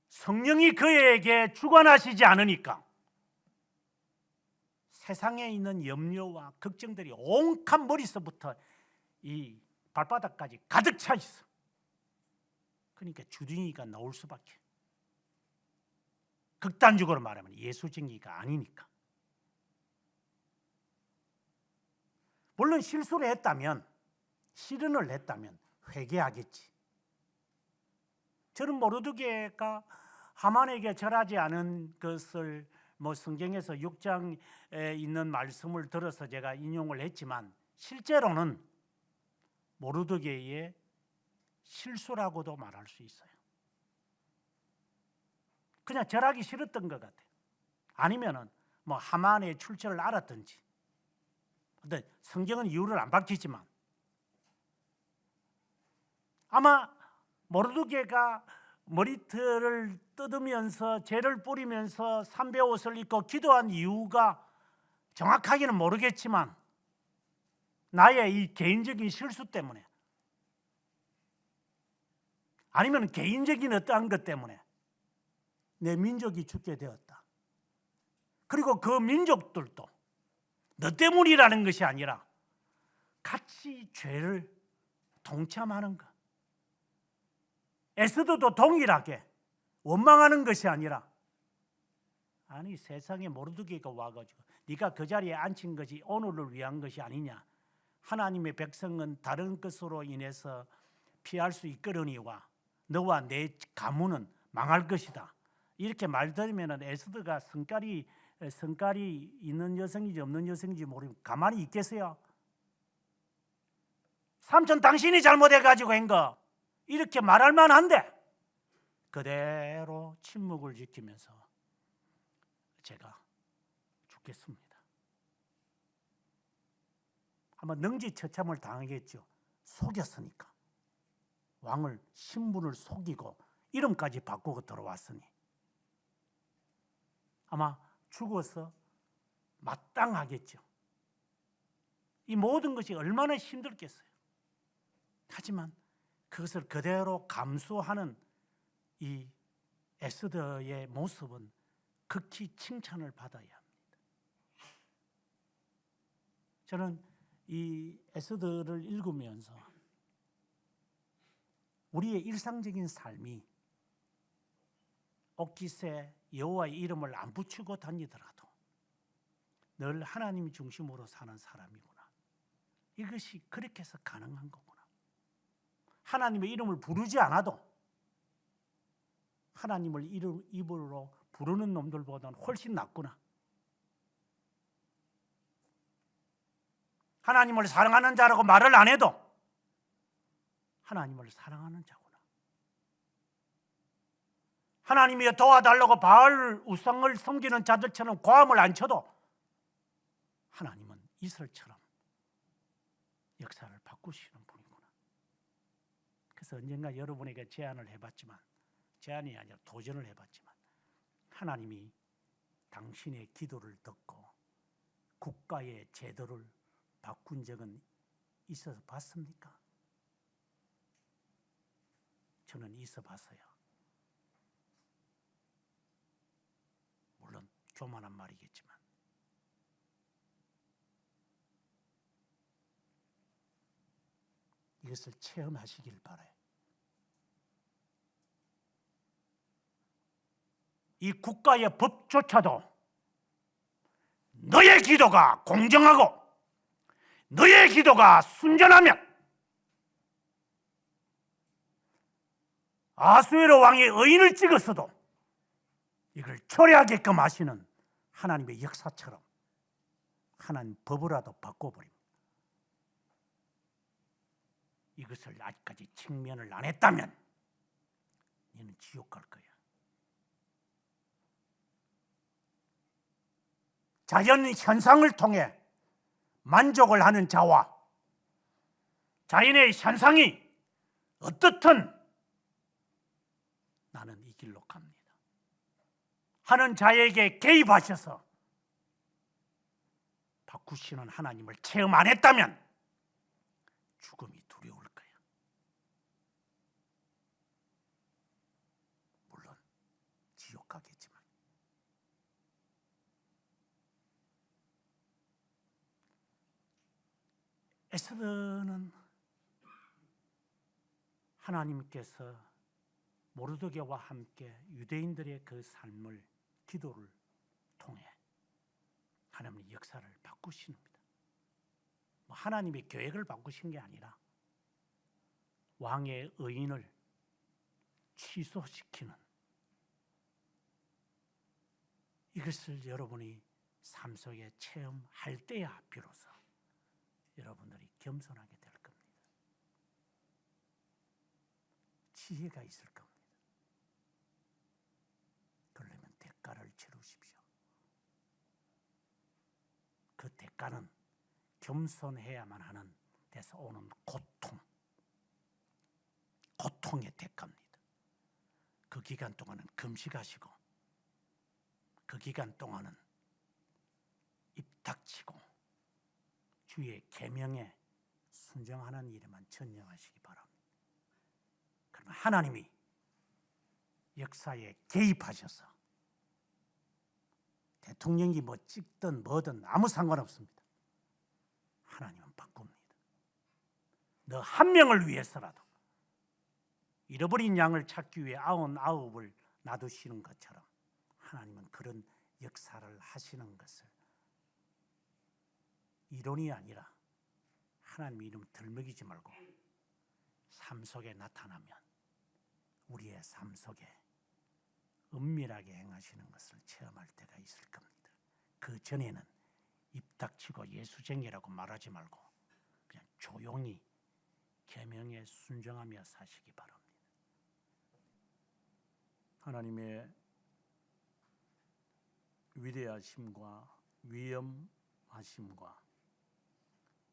성령이 그에게 주관하시지 않으니까 세상에 있는 염려와 걱정들이 온갖 머리서부터 이 발바닥까지 가득 차 있어. 그러니까 주둥이가 나올 수밖에. 극단적으로 말하면 예수쟁이가 아니니까. 물론 실수를 했다면, 실언을 했다면 회개하겠지. 저는 모르드게가 하만에게 절하지 않은 것을 성경에서 6장에 있는 말씀을 들어서 제가 인용을 했지만, 실제로는 모르드게의 실수라고도 말할 수 있어요. 그냥 절하기 싫었던 것 같아요. 아니면은 하만의 출처를 알았든지. 근데 성경은 이유를 안 밝히지만 아마 모르드게가 머리털을 뜯으면서 죄를 뿌리면서 삼배 옷을 입고 기도한 이유가 정확하게는 모르겠지만 나의 이 개인적인 실수 때문에 아니면 개인적인 어떠한 것 때문에 내 민족이 죽게 되었다. 그리고 그 민족들도 너 때문이라는 것이 아니라 같이 죄를 동참하는 것. 에스더도 동일하게 원망하는 것이 아니라 아니 세상에 모르드게가 와가지고 네가 그 자리에 앉힌 것이 오늘을 위한 것이 아니냐. 하나님의 백성은 다른 것으로 인해서 피할 수 있거니와 너와 내 가문은 망할 것이다. 이렇게 말 들으면 에스더가 성깔이 있는 여성인지 없는 여성인지 모르고 가만히 있겠어요? 삼촌 당신이 잘못해가지고 한 거 이렇게 말할 만한데 그대로 침묵을 지키면서 제가 죽겠습니다. 아마 능지처참을 당하겠죠. 속였으니까. 왕을 신분을 속이고 이름까지 바꾸고 들어왔으니 아마 죽어서 마땅하겠죠. 이 모든 것이 얼마나 힘들겠어요. 하지만 그것을 그대로 감수하는 이 에스더의 모습은 극히 칭찬을 받아야 합니다. 저는 이 에스더를 읽으면서 우리의 일상적인 삶이 옷깃에 여호와의 이름을 안 붙이고 다니더라도 늘 하나님 중심으로 사는 사람이구나. 이것이 그렇게 해서 가능한 거구나. 하나님의 이름을 부르지 않아도 하나님을 입으로 부르는 놈들보다는 훨씬 낫구나. 하나님을 사랑하는 자라고 말을 안 해도 하나님을 사랑하는 자구나. 하나님이 도와달라고 바알 우상을 섬기는 자들처럼 고함을 안 쳐도 하나님은 이슬처럼 역사를 바꾸시는 분이구나. 그래서 언젠가 여러분에게 제안을 해봤지만 제안이 아니라 도전을 해봤지만 하나님이 당신의 기도를 듣고 국가의 제도를 바꾼 적은 있어서 봤습니까? 저는 있어 봤어요. 물론 교만한 말이겠지만 이것을 체험하시길 바라요. 이 국가의 법조차도 너의 기도가 공정하고 너의 기도가 순전하면 아수에로 왕이 의인을 찍었어도 이걸 처리하게끔 하시는 하나님의 역사처럼 하나님 법이라도 바꿔버립니다. 이것을 아직까지 직면을 안 했다면 너는 지옥 갈 거야. 자연 현상을 통해 만족을 하는 자와 자연의 현상이 어떻든 나는 이 길로 갑니다 하는 자에게 개입하셔서 바꾸시는 하나님을 체험 안 했다면 죽음이 두려울 거야. 물론 지옥 가겠지만 에스더는 하나님께서 모르드게와 함께 유대인들의 그 삶을 기도를 통해 하나님의 역사를 바꾸십니다. 하나님의 계획을 바꾸신 게 아니라 왕의 의인을 취소시키는 이것을 여러분이 삶 속에 체험할 때야 비로소 여러분들이 겸손하게 될 겁니다. 지혜가 있을 겁니다. 그러려면 대가를 치르십시오. 그 대가는 겸손해야만 하는 데서 오는 고통의 대가입니다. 그 기간 동안은 금식하시고 그 기간 동안은 입 닥치고 주의 계명에 순종하는 일에만 전념하시기 바랍니다. 그러면 하나님이 역사에 개입하셔서 대통령이 뭐 찍든 뭐든 아무 상관없습니다. 하나님은 바꿉니다. 너 한 명을 위해서라도 잃어버린 양을 찾기 위해 99을 놔두시는 것처럼 하나님은 그런 역사를 하시는 것을 이론이 아니라 하나님 이름 들먹이지 말고 삶 속에 나타나면 우리의 삶 속에 은밀하게 행하시는 것을 체험할 때가 있을 겁니다. 그 전에는 입 닥치고 예수쟁이라고 말하지 말고 그냥 조용히 계명에 순종하며 사시기 바랍니다. 하나님의 위대하심과 위엄하심과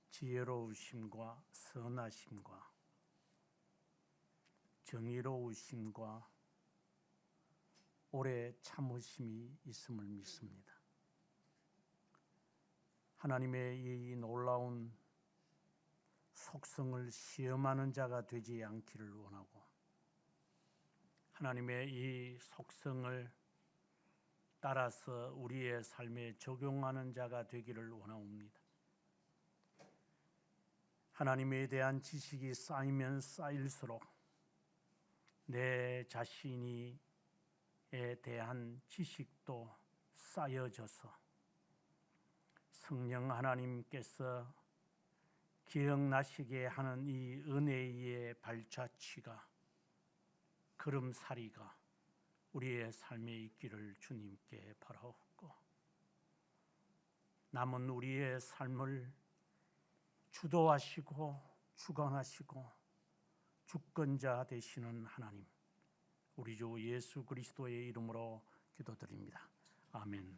지혜로우심과 선하심과 정의로우심과 오래 참으심이 있음을 믿습니다. 하나님의 이 놀라운 속성을 시험하는 자가 되지 않기를 원하고 하나님의 이 속성을 따라서 우리의 삶에 적용하는 자가 되기를 원하옵니다. 하나님에 대한 지식이 쌓이면 쌓일수록 내 자신에 대한 지식도 쌓여져서 성령 하나님께서 기억나시게 하는 이 은혜의 발자취가 걸음사리가 우리의 삶에 있기를 주님께 바라옵고 남은 우리의 삶을 주도하시고 주관하시고 주권자 되시는 하나님, 우리 주 예수 그리스도의 이름으로 기도드립니다. 아멘.